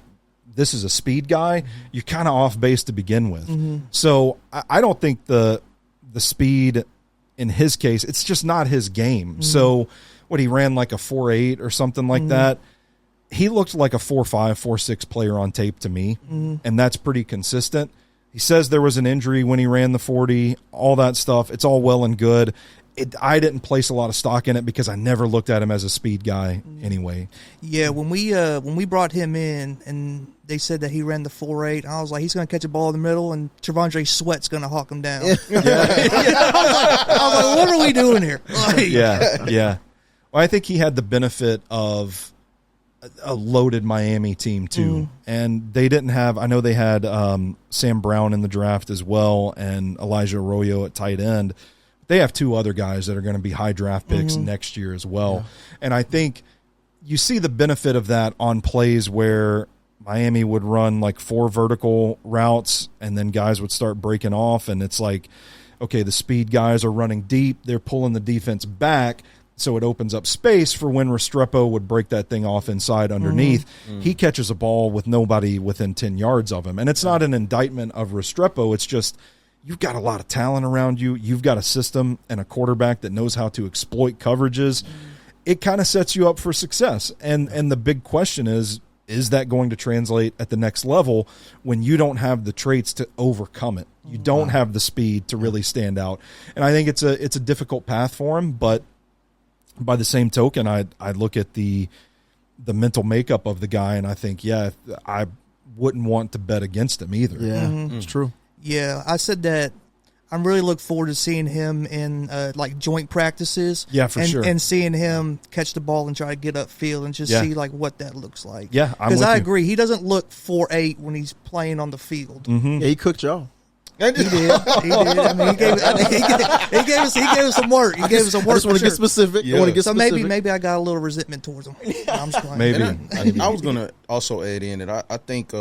this is a speed guy, you're kind of off base to begin with. So I don't think the speed in his case, it's just not his game. So what, he ran like a 4.8 or something like that. He looked like a 4.5, 4.6 player on tape to me, and that's pretty consistent. He says there was an injury when he ran the 40, all that stuff. It's all well and good. I didn't place a lot of stock in it because I never looked at him as a speed guy anyway. Yeah, when we brought him in and they said that he ran the 4.8, I was like, he's going to catch a ball in the middle and Tavandre Sweat's going to hawk him down. I was like, what are we doing here? Yeah. Well, I think he had the benefit of a loaded Miami team too, and they didn't have. I know they had Sam Brown in the draft as well, and Elijah Arroyo at tight end. They have 2 other guys that are going to be high draft picks next year as well, and I think you see the benefit of that on plays where Miami would run like 4 vertical routes, and then guys would start breaking off, and it's like, okay, the speed guys are running deep, they're pulling the defense back. So it opens up space for when Restrepo would break that thing off inside underneath. He catches a ball with nobody within 10 yards of him. And it's not an indictment of Restrepo. It's just you've got a lot of talent around you. You've got a system and a quarterback that knows how to exploit coverages. It kind of sets you up for success. And the big question is that going to translate at the next level when you don't have the traits to overcome it? You don't have the speed to really stand out. And I think it's a difficult path for him, but by the same token, I look at the mental makeup of the guy, and I think, I wouldn't want to bet against him either. Yeah, it's true. Yeah, I said that I'm really looking forward to seeing him in like joint practices. Yeah, for sure. And seeing him catch the ball and try to get upfield and just see like what that looks like. Yeah, because I agree. He doesn't look 4.8 when he's playing on the field. Yeah, he cooked y'all. He did. I mean, he gave us some work. He gave us some work. I just want to get specific. Yeah. I want to get so specific. maybe I got a little resentment towards him. I'm just playing. Maybe. I was gonna also add in that I think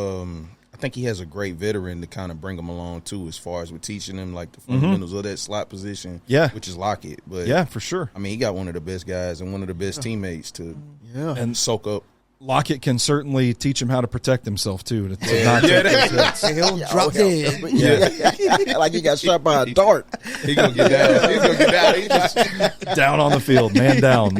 he has a great veteran to kind of bring him along too, as far as with teaching him like the fundamentals of that slot position. Yeah, which is Lockett. But yeah, for sure. I mean, he got one of the best guys and one of the best teammates to and soak up. Lockett can certainly teach him how to protect himself too. To Yeah. not take hits. He'll drop dead. Yeah. Like he got shot by a dart. He's gonna get down. He's gonna get down. He's just Down on the field, man down.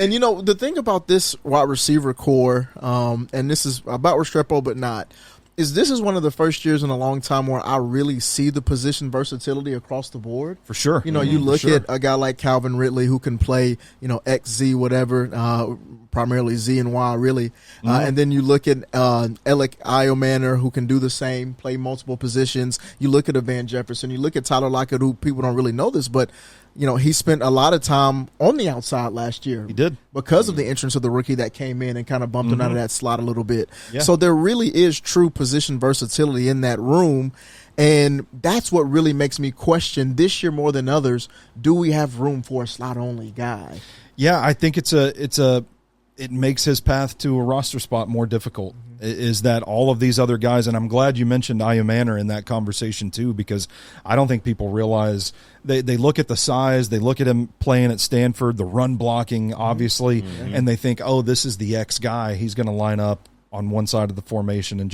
And you know the thing about this wide receiver core, and this is about Restrepo, but not. This is one of the first years in a long time where I really see the position versatility across the board. For sure. You know, you look at a guy like Calvin Ridley who can play, X, Z, whatever, primarily Z and Y, really. And then you look at Alec Iomanner who can do the same, play multiple positions. You look at Van Jefferson. You look at Tyler Lockett, who people don't really know this, but he spent a lot of time on the outside last year. He did. Because of the entrance of the rookie that came in and kind of bumped him out of that slot a little bit. Yeah. So there really is true position versatility in that room. And that's what really makes me question this year more than others. Do we have room for a slot-only guy? Yeah, I think it makes his path to a roster spot more difficult. Is that all of these other guys, and I'm glad you mentioned Iomanner in that conversation too, because I don't think people realize they look at the size, they look at him playing at Stanford, the run blocking, obviously, and they think, oh, this is the X guy. He's going to line up on one side of the formation and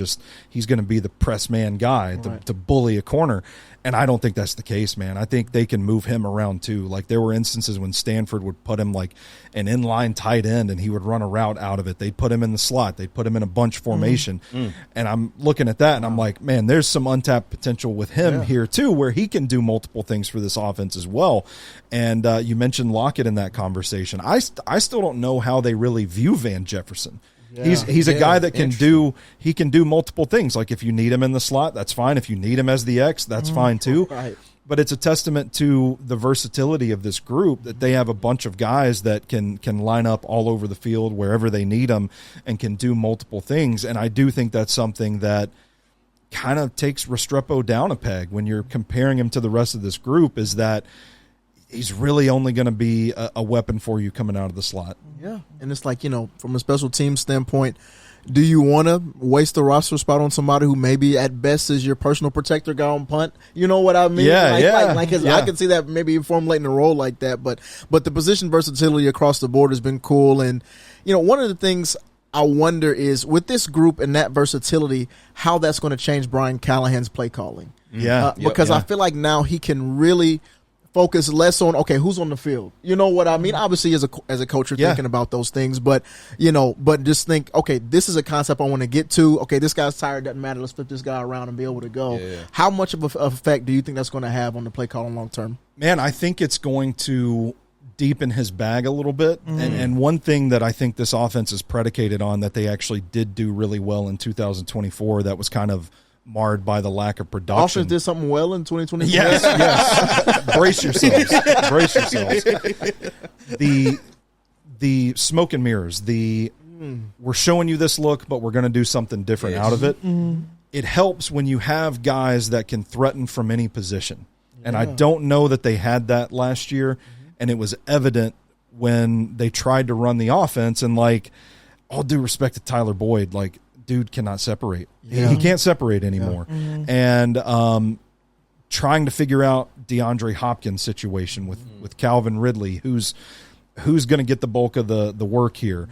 he's going to be the press man guy to bully a corner. And I don't think that's the case, man. I think they can move him around too. Like there were instances when Stanford would put him like an inline tight end and he would run a route out of it. They'd put him in the slot. They'd put him in a bunch formation. And I'm looking at that and I'm like, man, there's some untapped potential with him here too, where he can do multiple things for this offense as well. And you mentioned Lockett in that conversation. I still don't know how they really view Van Jefferson. Yeah. He's a guy that can do multiple things. Like if you need him in the slot, that's fine. If you need him as the X, that's fine too. Right. But it's a testament to the versatility of this group that they have a bunch of guys that can line up all over the field wherever they need them and can do multiple things. And I do think that's something that kind of takes Restrepo down a peg when you're comparing him to the rest of this group, is that he's really only going to be a weapon for you coming out of the slot. Yeah, and it's like, from a special team standpoint, do you want to waste the roster spot on somebody who maybe at best is your personal protector guy on punt? You know what I mean? Yeah, I can see that maybe formulating a role like that. But the position versatility across the board has been cool. And, one of the things I wonder is with this group and that versatility, how that's going to change Brian Callahan's play calling. Yeah. Because I feel like now he can really focus less on, okay, who's on the field? You know what I mean? Obviously, as a coach, you're thinking about those things, but just think, okay, this is a concept I want to get to. Okay, this guy's tired, doesn't matter. Let's flip this guy around and be able to go. Yeah. How much of an effect do you think that's going to have on the play calling long term? Man, I think it's going to deepen his bag a little bit. And one thing that I think this offense is predicated on that they actually did do really well in 2024 that was kind of marred by the lack of production. Offense did something well in 2024. Yes. Brace yourselves. The smoke and mirrors, we're showing you this look, but we're going to do something different out of it. It helps when you have guys that can threaten from any position. And I don't know that they had that last year, and it was evident when they tried to run the offense, and all due respect to Tyler Boyd, dude cannot separate. He can't separate anymore. And trying to figure out DeAndre Hopkins' situation with Calvin Ridley, who's going to get the bulk of the work here.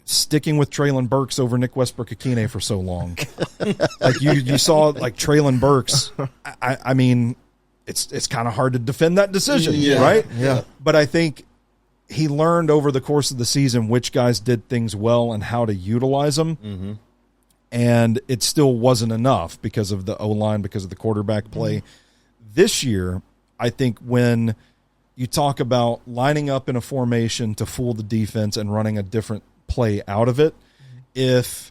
Sticking with Traylon Burks over Nick Westbrook-Akine for so long. You saw Traylon Burks. I mean, it's kind of hard to defend that decision, right? Yeah. But I think he learned over the course of the season which guys did things well and how to utilize them. And it still wasn't enough because of the O-line, because of the quarterback play. This year, I think when you talk about lining up in a formation to fool the defense and running a different play out of it, if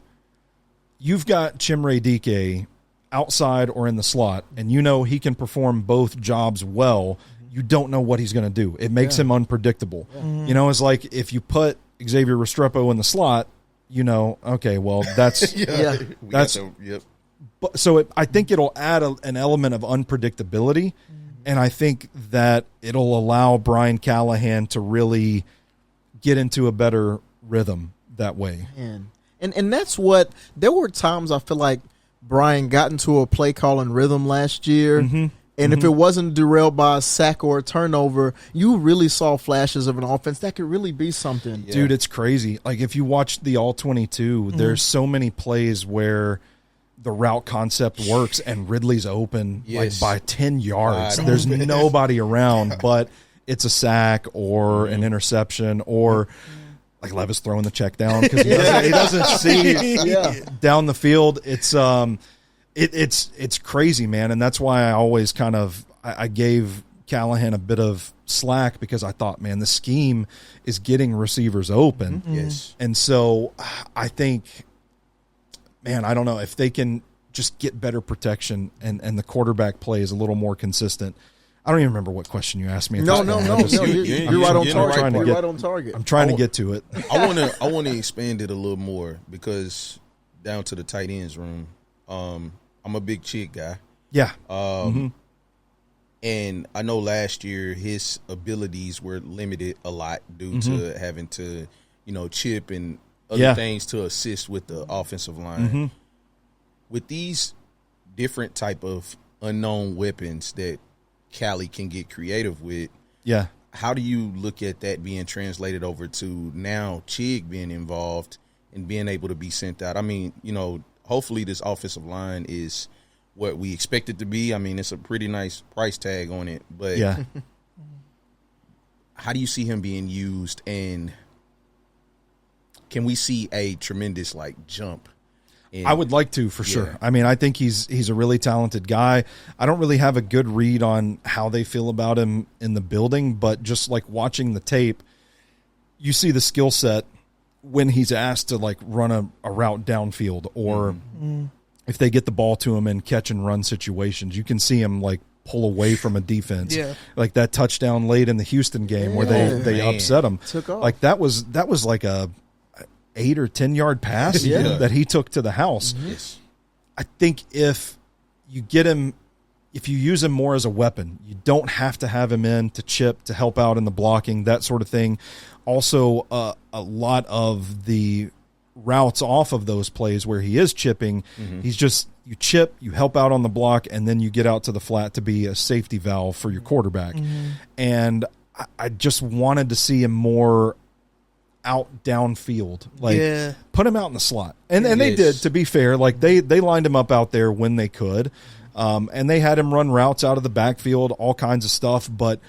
you've got Chimere Dike outside or in the slot and he can perform both jobs well, you don't know what he's going to do. It makes him unpredictable. It's like if you put Xavier Restrepo in the slot, okay, well, that's But so I think it'll add an element of unpredictability, and I think that it'll allow Brian Callahan to really get into a better rhythm that way. And that's what – there were times I feel like Brian got into a play calling rhythm last year, and if it wasn't derailed by a sack or a turnover, you really saw flashes of an offense that could really be something. Dude, it's crazy. If you watch the All-22, there's so many plays where the route concept works and Ridley's open by 10 yards. There's nobody around, but it's a sack or an interception or Levis throwing the check down because he doesn't see down the field. It's crazy, man, and that's why I always I gave Callahan a bit of slack because I thought, man, the scheme is getting receivers open. Yes. And so I think, man, I don't know if they can just get better protection and the quarterback play is a little more consistent. I don't even remember what question you asked me. No. You're right on target. You're right on target. I'm trying to get to it. I want to expand it a little more because down to the tight ends room, I'm a big chick guy. Yeah. And I know last year his abilities were limited a lot due to having to, chip and other things to assist with the offensive line. With these different type of unknown weapons that Cali can get creative with, how do you look at that being translated over to now Chig being involved and being able to be sent out? I mean, hopefully this offensive line is what we expect it to be. I mean, it's a pretty nice price tag on it, but how do you see him being used, and can we see a tremendous jump? I would like to, for sure. I mean, I think he's a really talented guy. I don't really have a good read on how they feel about him in the building, but just watching the tape, you see the skill set when he's asked to run a route downfield, or if they get the ball to him in catch and run situations, you can see him pull away from a defense. Like that touchdown late in the Houston game where they upset him. Took off. That was a 8 or 10 yard pass that he took to the house. I think if you use him more as a weapon, you don't have to have him in to chip, to help out in the blocking, that sort of thing. Also, a lot of the routes off of those plays where he is chipping, he's just, you chip, you help out on the block, and then you get out to the flat to be a safety valve for your quarterback. And I just wanted to see him more out downfield, put him out in the slot, and they did. To be fair, they lined him up out there when they could, And they had him run routes out of the backfield, all kinds of stuff. But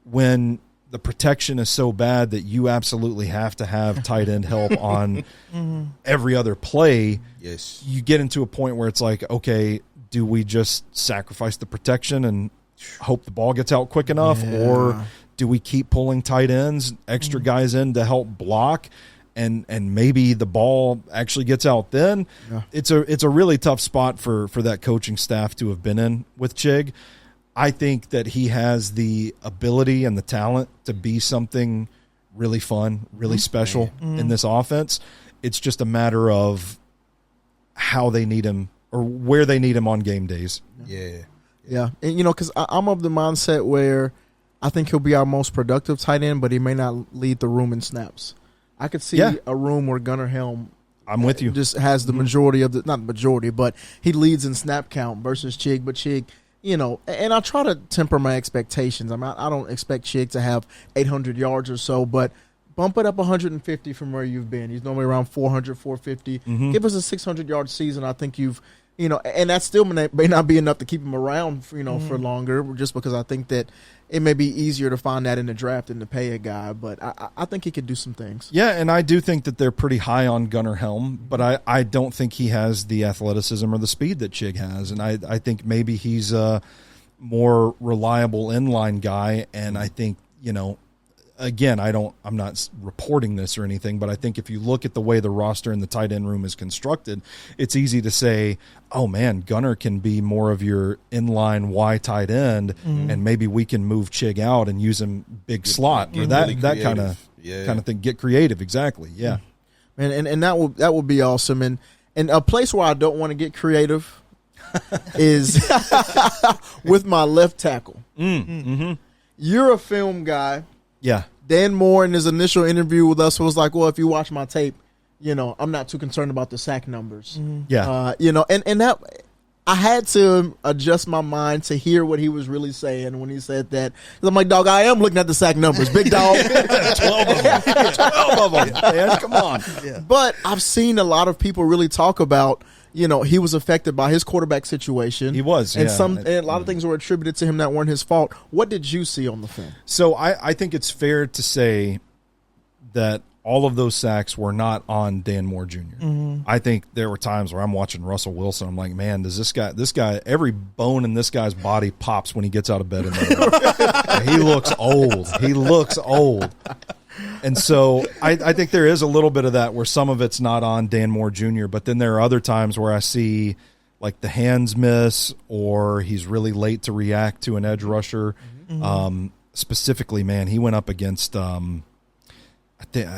when the protection is so bad that you absolutely have to have tight end help on every other play, yes, you get into a point where it's like, okay, do we just sacrifice the protection and hope the ball gets out quick enough, or do we keep pulling tight ends, extra guys in to help block, and maybe the ball actually gets out then? Yeah. It's a really tough spot for that coaching staff to have been in with Chig. I think that he has the ability and the talent to be something really fun, really special in this offense. It's just a matter of how they need him or where they need him on game days. Yeah. And, because I'm of the mindset where I think he'll be our most productive tight end, but he may not lead the room in snaps. I could see a room where Gunnar Helm I'm with you. Just has the majority of not majority, but he leads in snap count versus Chig. But Chig, and I try to temper my expectations. I don't expect Chig to have 800 yards or so, but bump it up 150 from where you've been. He's normally around 400, 450. Give us a 600-yard season. I think you've, and that still may not be enough to keep him around, for longer, just because I think that it may be easier to find that in the draft than to pay a guy. But I think he could do some things. Yeah, and I do think that they're pretty high on Gunnar Helm, but I don't think he has the athleticism or the speed that Chig has. And I think maybe he's a more reliable inline guy, and I think, again, I'm not reporting this or anything, but I think if you look at the way the roster and the tight end room is constructed, it's easy to say, oh man, Gunnar can be more of your inline Y tight end, and maybe we can move Chig out and use him big slot or that kind of thing. Get creative, exactly. Yeah, and that will be awesome. And a place where I don't want to get creative is with my left tackle. You're a film guy. Yeah. Dan Moore in his initial interview with us was like, well, if you watch my tape, I'm not too concerned about the sack numbers. Yeah. And that I had to adjust my mind to hear what he was really saying when he said that. 'Cause I'm like, dog, I am looking at the sack numbers, big dog. 12 of them. 12 of them, man. Come on. Yeah. But I've seen a lot of people really talk about, he was affected by his quarterback situation. He was, and a lot of things were attributed to him that weren't his fault. What did you see on the film? So I think it's fair to say that all of those sacks were not on Dan Moore Jr. I think there were times where I'm watching Russell Wilson. I'm like, man, does this guy, every bone in this guy's body pops when he gets out of bed in the He looks old. He looks old. And so I think there is a little bit of that where some of it's not on Dan Moore Jr., but then there are other times where I see like the hands miss or he's really late to react to an edge rusher. Specifically, man, he went up against I think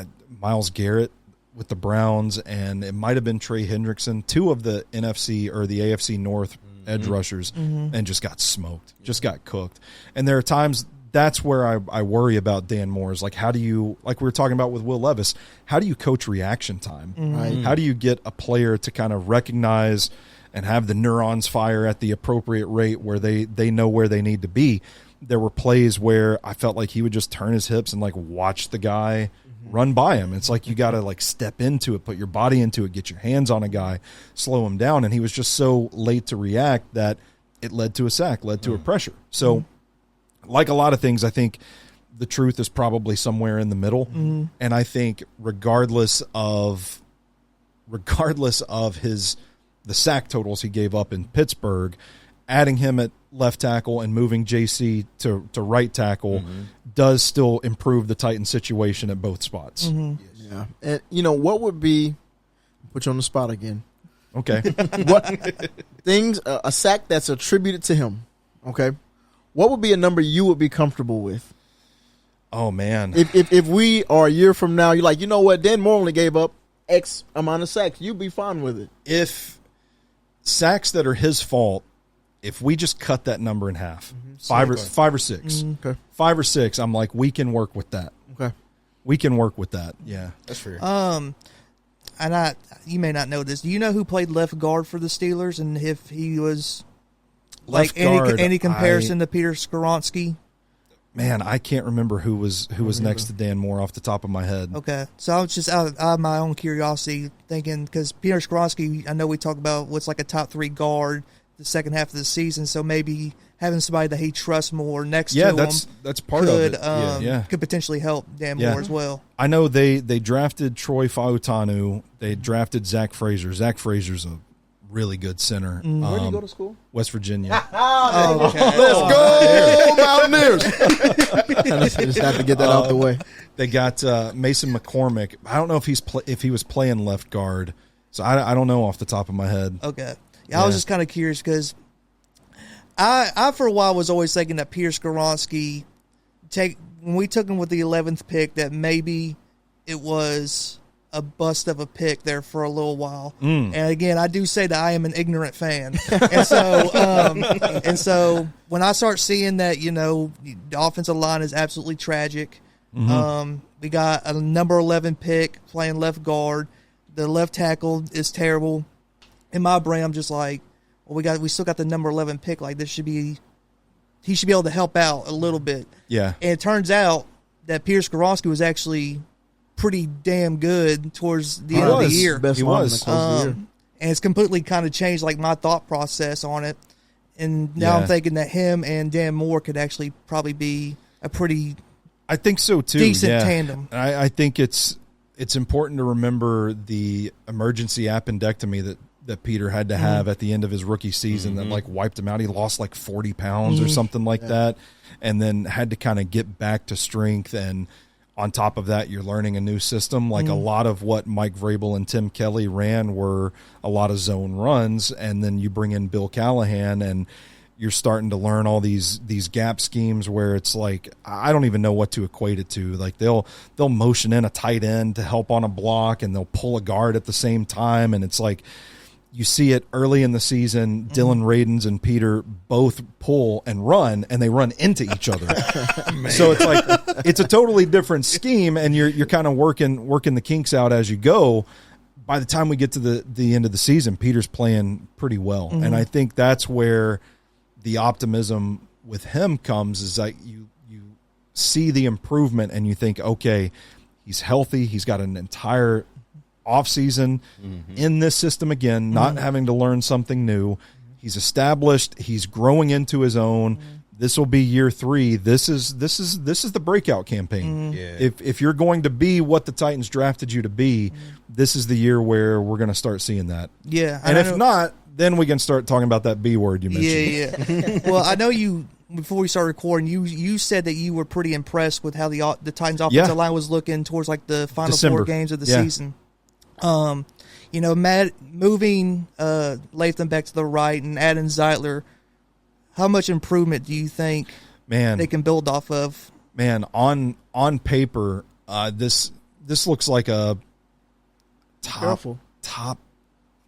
Myles Garrett with the Browns, and it might have been Trey Hendrickson, two of the NFC or the AFC North edge rushers, and just got smoked, just got cooked. And there are times that's where I worry about Dan Moore is like, how do you, like we were talking about with Will Levis, how do you coach reaction time? Right? How do you get a player to kind of recognize and have the neurons fire at the appropriate rate where they know where they need to be? There were plays where I felt like he would just turn his hips and like watch the guy run by him. It's like you got to like step into it, put your body into it, get your hands on a guy, slow him down. And he was just so late to react that it led to a sack, led to a pressure. So like a lot of things, I think the truth is probably somewhere in the middle. And I think regardless of the sack totals he gave up in Pittsburgh, adding him at left tackle and moving JC to right tackle does still improve the Titans situation at both spots. Yeah. And what would be, put you on the spot again. Okay. What things, a sack that's attributed to him. Okay. What would be a number you would be comfortable with? Oh man. If we are a year from now, you're like, you know what, Dan Moore only gave up X amount of sacks, you'd be fine with it. If sacks that are his fault, if we just cut that number in half, five or six, Okay. 5 or 6, I'm like, we can work with that. Okay. We can work with that. Yeah. That's fair. And you may not know this. Do you know who played left guard for the Steelers, and if he was Left like guard, any comparison to Peter Skronski? Man, I can't remember who was next to Dan Moore off the top of my head. Okay, so I was just out of my own curiosity thinking, because Peter Skronski, I know we talk about what's like a top 3 guard the second half of the season. So maybe having somebody that he trusts more next to him, that's part could, of it. Could potentially help Dan Moore as well. I know they drafted Troy Fautanu. They drafted Zach Frazier. Zach Frazier's a really good center. Where did you go to school? West Virginia. Let's go, Mountaineers! I just have to get that out the way. They got Mason McCormick. I don't know if he was playing left guard, so I don't know off the top of my head. Okay, I was just kind of curious because I for a while was always thinking that Pierce Skronski when we took him with the 11th pick, that maybe it was a bust of a pick there for a little while. And again, I do say that I am an ignorant fan. and so when I start seeing that, the offensive line is absolutely tragic. We got a number 11 pick playing left guard. The left tackle is terrible. In my brain, I'm just like, well, we still got the number 11 pick. Like, he should be able to help out a little bit. Yeah. And it turns out that Pierce Skronski was actually pretty damn good towards the end of the year. He was. And it's completely kind of changed like my thought process on it. And now I'm thinking that him and Dan Moore could actually probably be a pretty I think so too. Decent tandem. And I think it's important to remember the emergency appendectomy that Peter had to have at the end of his rookie season that like wiped him out. He lost like 40 pounds or something like that, and then had to kind of get back to strength. And on top of that, you're learning a new system. Like a lot of what Mike Vrabel and Tim Kelly ran were a lot of zone runs, and then you bring in Bill Callahan, and you're starting to learn all these gap schemes where it's like I don't even know what to equate it to. Like they'll motion in a tight end to help on a block, and they'll pull a guard at the same time, and it's like you see it early in the season. Dylan Radins and Peter both pull and run, and they run into each other. So it's like it's a totally different scheme, and you're kind of working the kinks out as you go. By the time we get to the end of the season, Peter's playing pretty well, and I think that's where the optimism with him comes, is that you see the improvement and you think, okay, he's healthy. He's got an entire offseason in this system again, not having to learn something new. He's established. He's growing into his own. This will be year 3. This is the breakout campaign. If you're going to be what the Titans drafted you to be, this is the year where we're going to start seeing that. Yeah. And if not, then we can start talking about that B word you mentioned. Yeah. Well, I know you, before we started recording, you said that you were pretty impressed with how the Titans offensive line was looking towards like the final 4 games of the season. Matt moving Latham back to the right and adding Zeitler, how much improvement do you think they can build off of? Man, on paper, this looks like a top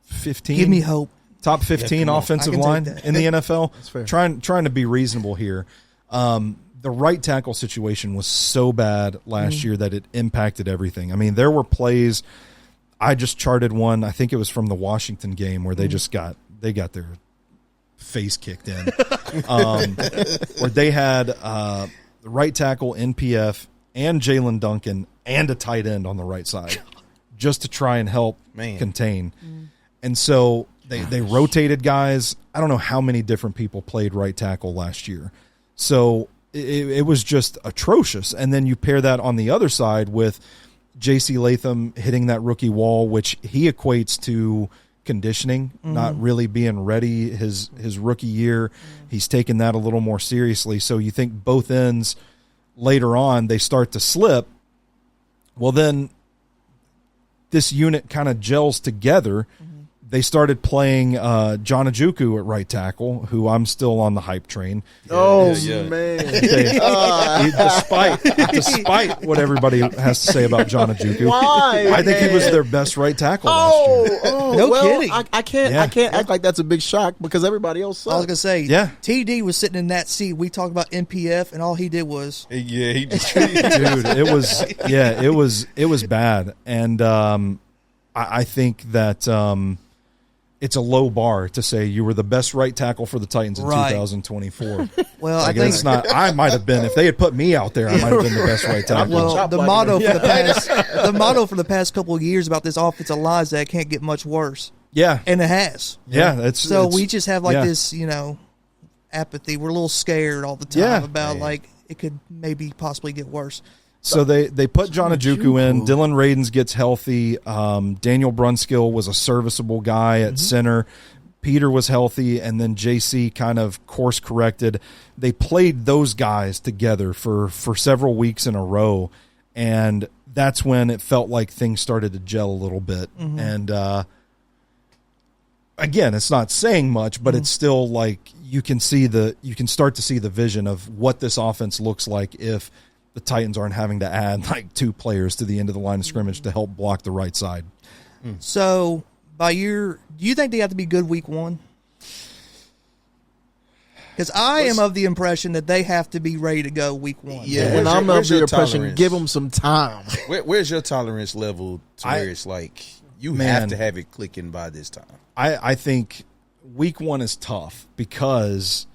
15. Give me hope. Top 15 offensive line in the NFL. That's fair. Trying to be reasonable here. The right tackle situation was so bad last year that it impacted everything. I mean, there were plays. I just charted one. I think it was from the Washington game where they got their face kicked in. Where they had the right tackle, NPF, and Jalen Duncan, and a tight end on the right side, just to try and help contain. And so they rotated guys. I don't know how many different people played right tackle last year. So it was just atrocious. And then you pair that on the other side with J.C. Latham hitting that rookie wall, which he equates to conditioning, not really being ready his rookie year. He's taken that a little more seriously. So you think both ends later on, they start to slip. Well, then this unit kind of gels together. They started playing John Ojukwu at right tackle, who I'm still on the hype train. Man. Despite what everybody has to say about John Ojukwu. Why? I think he was their best right tackle last year. No kidding. I can't act like that's a big shock because everybody else sucks. I was going to say, Yeah. TD was sitting in that seat. We talked about NPF, and all he did was... Yeah, he just Dude, it was bad. And I think that it's a low bar to say you were the best right tackle for the Titans in 2024. Well, Like, I think it's not. I might have been, if they had put me out there, I might have been the best right tackle. well, the motto for the past couple of years about this offensive line is that it can't get much worse. Yeah. And it has. Yeah. So we just have like yeah. this, apathy. We're a little scared all the time about like it could maybe possibly get worse. So they put John Ojukwu in. Dylan Radins gets healthy. Daniel Brunskill was a serviceable guy at center. Peter was healthy, and then JC kind of course corrected. They played those guys together for several weeks in a row, and that's when it felt like things started to gel a little bit. And again, it's not saying much, but it's still like you can start to see the vision of what this offense looks like if the Titans aren't having to add like 2 players to the end of the line of scrimmage to help block the right side. So do you think they have to be good week 1? Because I am of the impression that they have to be ready to go week 1. Yeah, and I'm of the impression give them some time. Where's your tolerance level to where it's like you have to have it clicking by this time? I think week 1 is tough because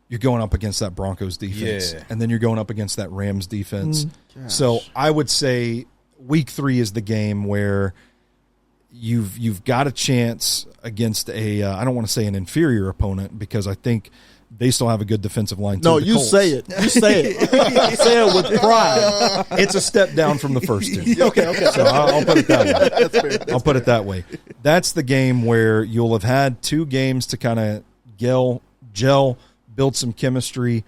you're going up against that Broncos defense, and then you're going up against that Rams defense. So I would say week 3 is the game where you've got a chance against I don't want to say an inferior opponent because I think they still have a good defensive line too. No, you Colts. say it. You say it. Say it with pride. It's a step down from the first 2. Okay. So I'll put it that way. That's fair. I'll put it that way. That's the game where you'll have had 2 games to kind of gel, build some chemistry,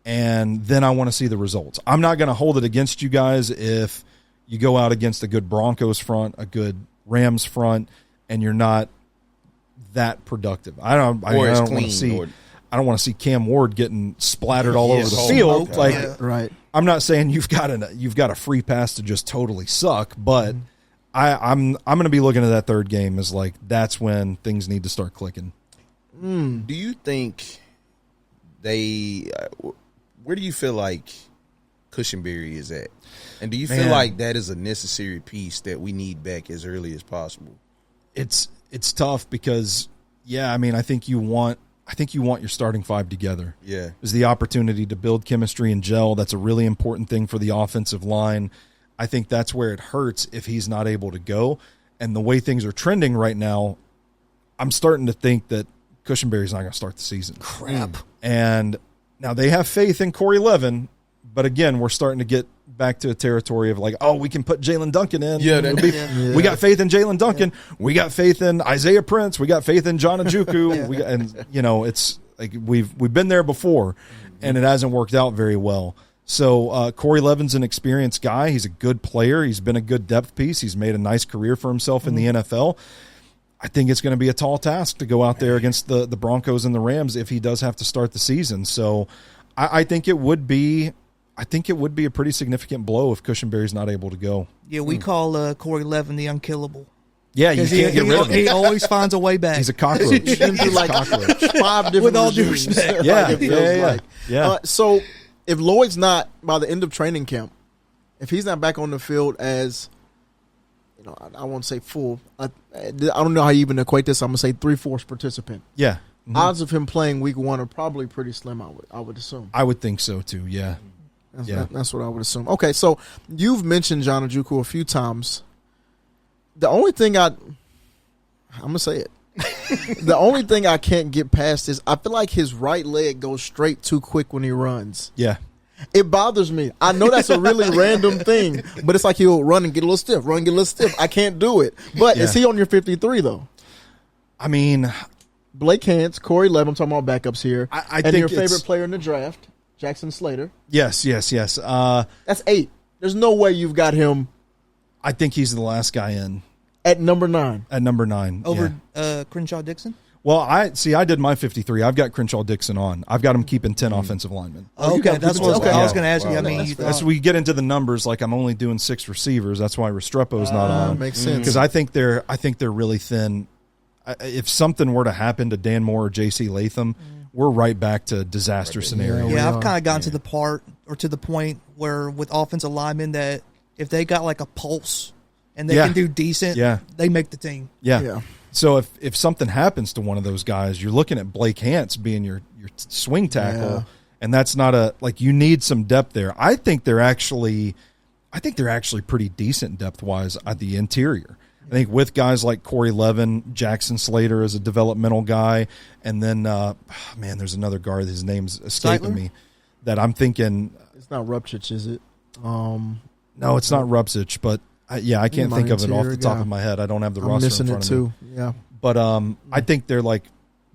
and then I want to see the results. I'm not going to hold it against you guys if you go out against a good Broncos front, a good Rams front, and you're not that productive. I don't want to see. I don't want to see Cam Ward getting splattered all over the field. Right. I'm not saying you've got a free pass to just totally suck, but I'm going to be looking at that third game as like that's when things need to start clicking. Do you think where do you feel like Cushenberry is at? And do you feel like that is a necessary piece that we need back as early as possible? It's tough because I think you want your starting 5 together. Yeah. Is the opportunity to build chemistry and gel. That's a really important thing for the offensive line. I think that's where it hurts if he's not able to go. And the way things are trending right now, I'm starting to think that Cushenberry's not going to start the season. Crap. And now they have faith in Corey Levin, but again, we're starting to get back to a territory of like, we can put Jalen Duncan in. We got faith in Jalen Duncan. Yeah. We got faith in Isaiah Prince. We got faith in John Ojukwu. It's like we've been there before, and it hasn't worked out very well. So Corey Levin's an experienced guy. He's a good player. He's been a good depth piece. He's made a nice career for himself in the NFL. I think it's going to be a tall task to go out there against the Broncos and the Rams if he does have to start the season. So I think it would be a pretty significant blow if Cushenberry's not able to go. Yeah, we call Corey Levin the unkillable. Yeah, you can't get rid of him. He always finds a way back. He's a cockroach. He's been through like 5 different with all due regimes. respect. Yeah. So if Lloyd's not, by the end of training camp, if he's not back on the field as, I won't say full. I don't know how you even equate this. I'm going to say 3/4 participant. Yeah. Mm-hmm. Odds of him playing week 1 are probably pretty slim, I would assume. I would think so, too, yeah. That's what I would assume. Okay, so you've mentioned John Ojukwu a few times. The only thing I'm going to say it. The only thing I can't get past is I feel like his right leg goes straight too quick when he runs. Yeah. It bothers me. I know that's a really random thing, but it's like he'll run and get a little stiff, I can't do it. But is he on your 53, though? I mean, Blake Hance, Corey Levin, I'm talking about backups here. I and think your favorite player in the draft, Jackson Slater. Yes. That's 8. There's no way you've got him. I think he's the last guy in. At number 9. Over Crenshaw Dixon? Well, I did my 53. I've got Crenshaw Dixon on. I've got him keeping 10 offensive linemen. Okay, that's what I was going to ask you. Wow. I mean, as we get into the numbers, like I'm only doing 6 receivers. That's why Restrepo's not on. Makes sense. Because I think they're really thin. If something were to happen to Dan Moore or J.C. Latham, we're right back to disaster scenario. Yeah, I've kind of gotten to the point where with offensive linemen that if they got like a pulse and they can do decent, they make the team. Yeah. So if something happens to one of those guys, you're looking at Blake Hance being your swing tackle, and that's not you need some depth there. I think they're actually pretty decent depth wise at the interior. I think with guys like Corey Levin, Jackson Slater is a developmental guy, and then there's another guard. His name's escaping me. That I'm thinking. It's not Rupchich, is it? No, it's not Rupchich, but I can't think of it off the top of my head. I don't have the roster in front of me. Yeah. But I think they're like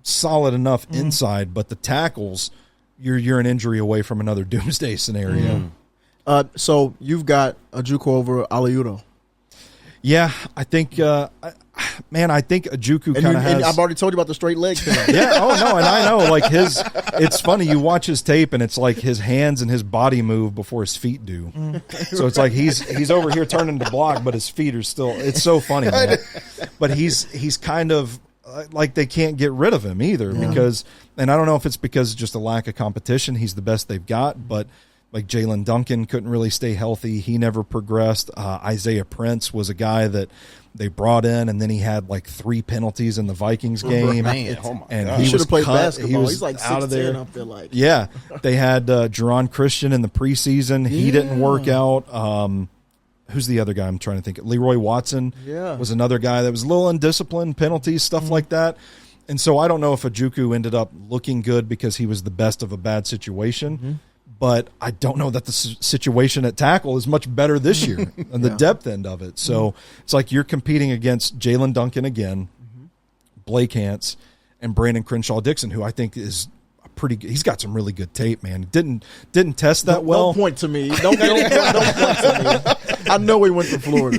solid enough inside, but the tackles, you're an injury away from another doomsday scenario. So you've got Ojukwu over Aliudo. Yeah, I think, I think Ojukwu kind of has. And I've already told you about the straight leg thing. Yeah, and I know, like it's funny, you watch his tape and it's like his hands and his body move before his feet do. So it's like he's over here turning to block, but his feet are still, it's so funny, man. But he's kind of, like they can't get rid of him either because, and I don't know if it's because just a lack of competition, he's the best they've got, but like Jalen Duncan couldn't really stay healthy. He never progressed. Isaiah Prince was a guy that they brought in, and then he had like 3 penalties in the Vikings game. Man, oh my and God. he should was have played cut. basketball. He was He's like out of there. 6'10" up there. Like. Yeah, they had Jerron Christian in the preseason. He didn't work out. Who's the other guy I'm trying to think of? Leroy Watson was another guy that was a little undisciplined, penalties, stuff like that. And so I don't know if Ojukwu ended up looking good because he was the best of a bad situation. But I don't know that the situation at tackle is much better this year and the depth end of it. So it's like you're competing against Jalen Duncan again, Blake Hance, and Brandon Crenshaw-Dixon, who I think is he's got some really good tape, man. Didn't test that well. Don't point to me. Don't point to me. I know he went to Florida.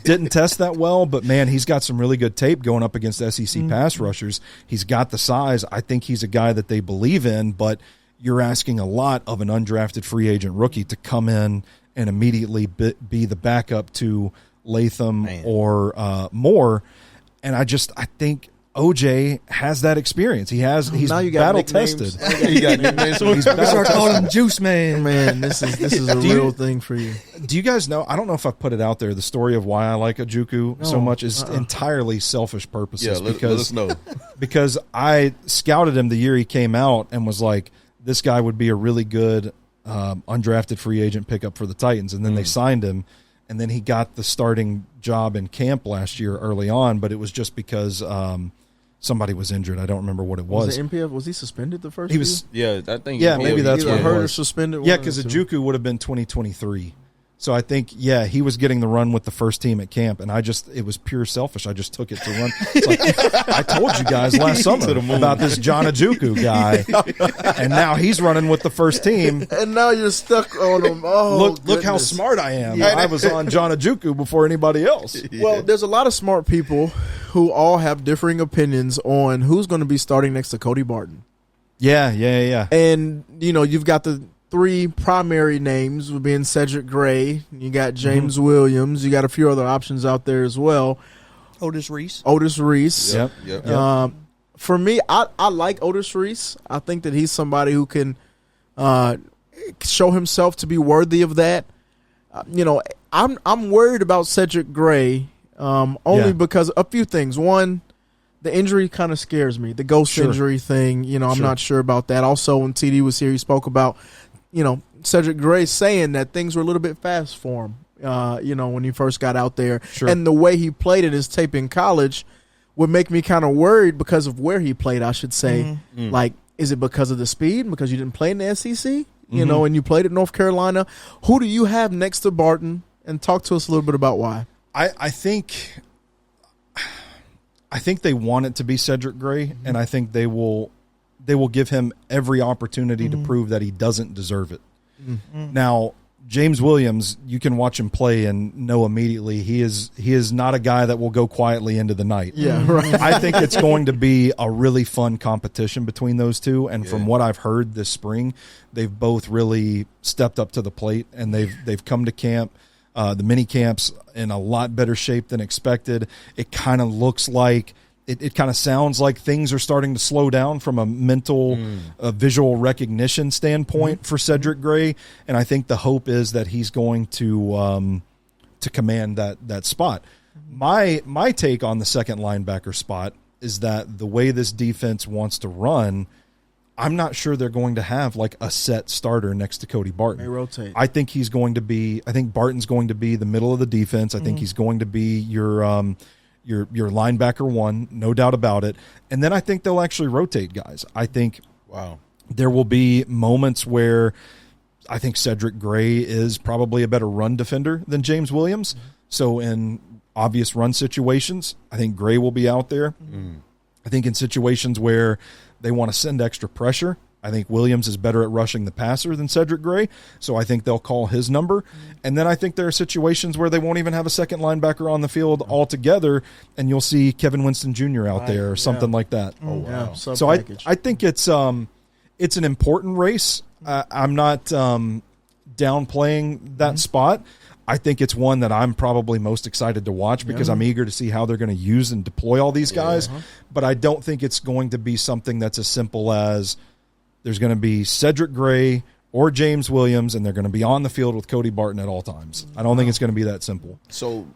Didn't test that well, but man, he's got some really good tape going up against SEC pass rushers. He's got the size. I think he's a guy that they believe in, but you're asking a lot of an undrafted free agent rookie to come in and immediately be the backup to Latham or Moore. And I think OJ has that experience. He's battle tested. You got nicknames. He's Start calling him Juice Man. Man, this is a real thing for you. Do you guys know? I don't know if I've put it out there. The story of why I like Ojukwu so much is entirely selfish purposes. Yeah, let us know. Because I scouted him the year he came out and was like, this guy would be a really good undrafted free agent pickup for the Titans. And then they signed him, and then he got the starting job in camp last year early on, but it was just because somebody was injured. I don't remember what it was. Was it MPF? Was he suspended the first He was. year? Yeah, I think. Yeah, maybe that's what it hurt or was. suspended. Yeah, because Ojukwu would have been 2023. So I think, he was getting the run with the first team at camp, and it was pure selfish. I just took it to run. It's like, I told you guys last summer about this John Ojukwu guy, and now he's running with the first team. And now you're stuck on him. Oh, look how smart I am. Yeah. I was on John Ojukwu before anybody else. Well, there's a lot of smart people who all have differing opinions on who's going to be starting next to Cody Barton. Yeah. And, you've got the 3 primary names being Cedric Gray. You got James Williams. You got a few other options out there as well. Otis Reese. Yep. For me, I like Otis Reese. I think that he's somebody who can show himself to be worthy of that. I'm worried about Cedric Gray only because a few things. One, the injury kind of scares me. The ghost injury thing, I'm not sure about that. Also, when TD was here, he spoke about Cedric Gray saying that things were a little bit fast for him, when he first got out there. Sure. And the way he played in his tape in college would make me kind of worried because of where he played, I should say. Like, is it because of the speed? Because you didn't play in the SEC, and you played at North Carolina? Who do you have next to Barton? And talk to us a little bit about why. I think they want it to be Cedric Gray, and I think they will give him every opportunity to prove that he doesn't deserve it. Now, James Williams, you can watch him play and know immediately he is not a guy that will go quietly into the night. Yeah, right. I think it's going to be a really fun competition between those two, and from what I've heard this spring, they've both really stepped up to the plate, and they've come to camp. The mini camps in a lot better shape than expected. It kind of looks like it kind of sounds like things are starting to slow down from a mental, visual recognition standpoint for Cedric Gray, and I think the hope is that he's going to command that spot. My take on the second linebacker spot is that the way this defense wants to run, I'm not sure they're going to have like a set starter next to Cody Barton. They rotate. I think Barton's going to be the middle of the defense. I think he's going to be your linebacker one, no doubt about it. And then I think they'll actually rotate guys. I think there will be moments where I think Cedric Gray is probably a better run defender than James Williams. So in obvious run situations, I think Gray will be out there. I think in situations where they want to send extra pressure, I think Williams is better at rushing the passer than Cedric Gray, so I think they'll call his number. And then I think there are situations where they won't even have a second linebacker on the field altogether, and you'll see Kevin Winston Jr. out there or something like that. Oh, wow. So I think it's an important race. I'm not downplaying that spot. I think it's one that I'm probably most excited to watch because I'm eager to see how they're going to use and deploy all these guys. But I don't think it's going to be something that's as simple as there's going to be Cedric Gray or James Williams, and they're going to be on the field with Cody Barton at all times. I don't think it's going to be that simple. So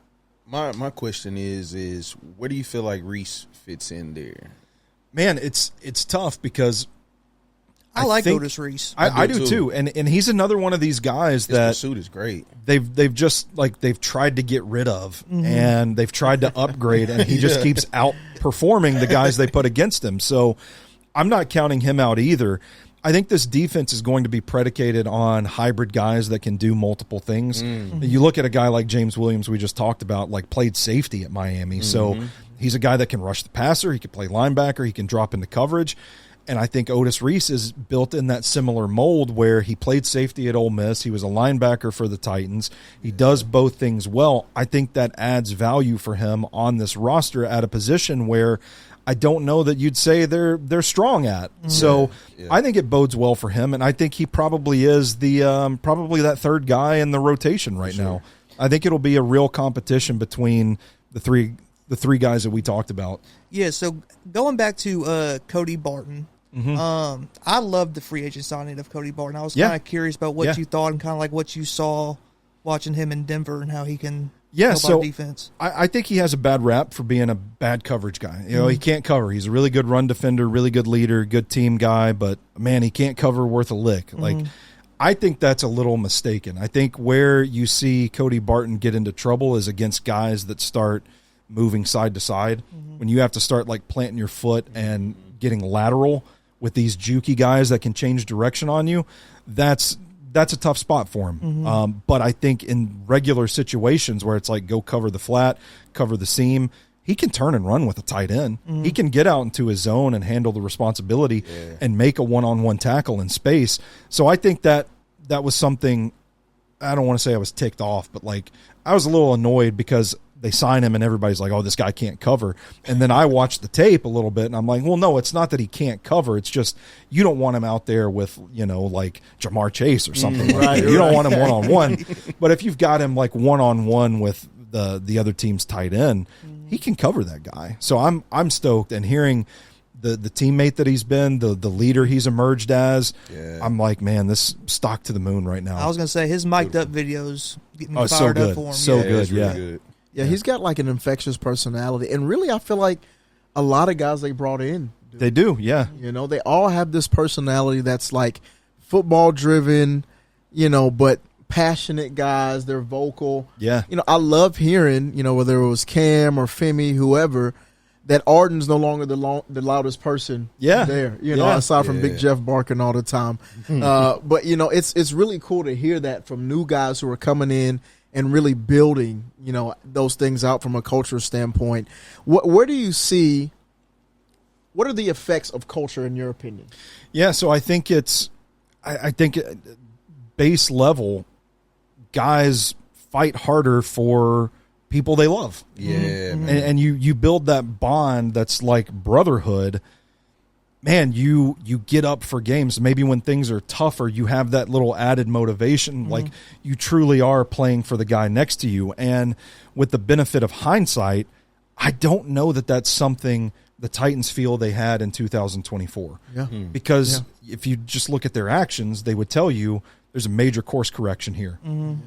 my question is where do you feel like Reese fits in there? Man, it's tough because I like think, Otis Reese. I do too, and he's another one of these guys His that pursuit is great. They've just they've tried to get rid of, and they've tried to upgrade, and he just keeps outperforming the guys they put against him. So I'm not counting him out either. I think this defense is going to be predicated on hybrid guys that can do multiple things. You look at a guy like James Williams, we just talked about, like played safety at Miami. So he's a guy that can rush the passer. He can play linebacker. He can drop into coverage. And I think Otis Reese is built in that similar mold where he played safety at Ole Miss. He was a linebacker for the Titans. He does both things well. I think that adds value for him on this roster at a position where I don't know that you'd say they're strong at. So I think it bodes well for him, and I think he probably is the probably that third guy in the rotation right now. I think it'll be a real competition between the three guys that we talked about. Yeah. So going back to Cody Barton. I love the free agent signing of Cody Barton. I was kind of curious about what you thought and kind of like what you saw watching him in Denver and how he can help our defense. I think he has a bad rap for being a bad coverage guy. You know, he can't cover. He's a really good run defender, really good leader, good team guy, but man, he can't cover worth a lick. Like, I think that's a little mistaken. I think where you see Cody Barton get into trouble is against guys that start moving side to side. When you have to start like planting your foot and getting lateral with these jukey guys that can change direction on you, that's a tough spot for him. But I think in regular situations where it's like go cover the flat, cover the seam, he can turn and run with a tight end. He can get out into his zone and handle the responsibility and make a one-on-one tackle in space. So I think that was something, I don't want to say I was ticked off, but like I was a little annoyed because they sign him and everybody's like, oh, this guy can't cover. And then I watched the tape a little bit and I'm like, well, no, it's not that he can't cover. It's just you don't want him out there with, like Jamar Chase or something like that. You don't want him one-on-one. But if you've got him like one-on-one with the other team's tight end, he can cover that guy. So I'm stoked. And hearing the teammate that he's been, the leader he's emerged as, I'm like, man, this stock to the moon right now. I was going to say his mic'd up videos getting me fired up for him. So good, really good. Yeah, he's got like an infectious personality. And really, I feel like a lot of guys they brought in. They do, yeah. They all have this personality that's like football driven, but passionate guys. They're vocal. Yeah. I love hearing, whether it was Cam or Femi, whoever, that Arden's no longer the loudest person there, aside from Big Jeff barking all the time. But, it's really cool to hear that from new guys who are coming in and really building, those things out from a culture standpoint. Where do you see, what are the effects of culture in your opinion? Yeah, so I think I think base level, guys fight harder for people they love. Yeah, man. And you build that bond that's like brotherhood. Man, you get up for games. Maybe when things are tougher, you have that little added motivation. Like you truly are playing for the guy next to you. And with the benefit of hindsight, I don't know that that's something the Titans feel they had in 2024. Yeah. Because if you just look at their actions, they would tell you there's a major course correction here.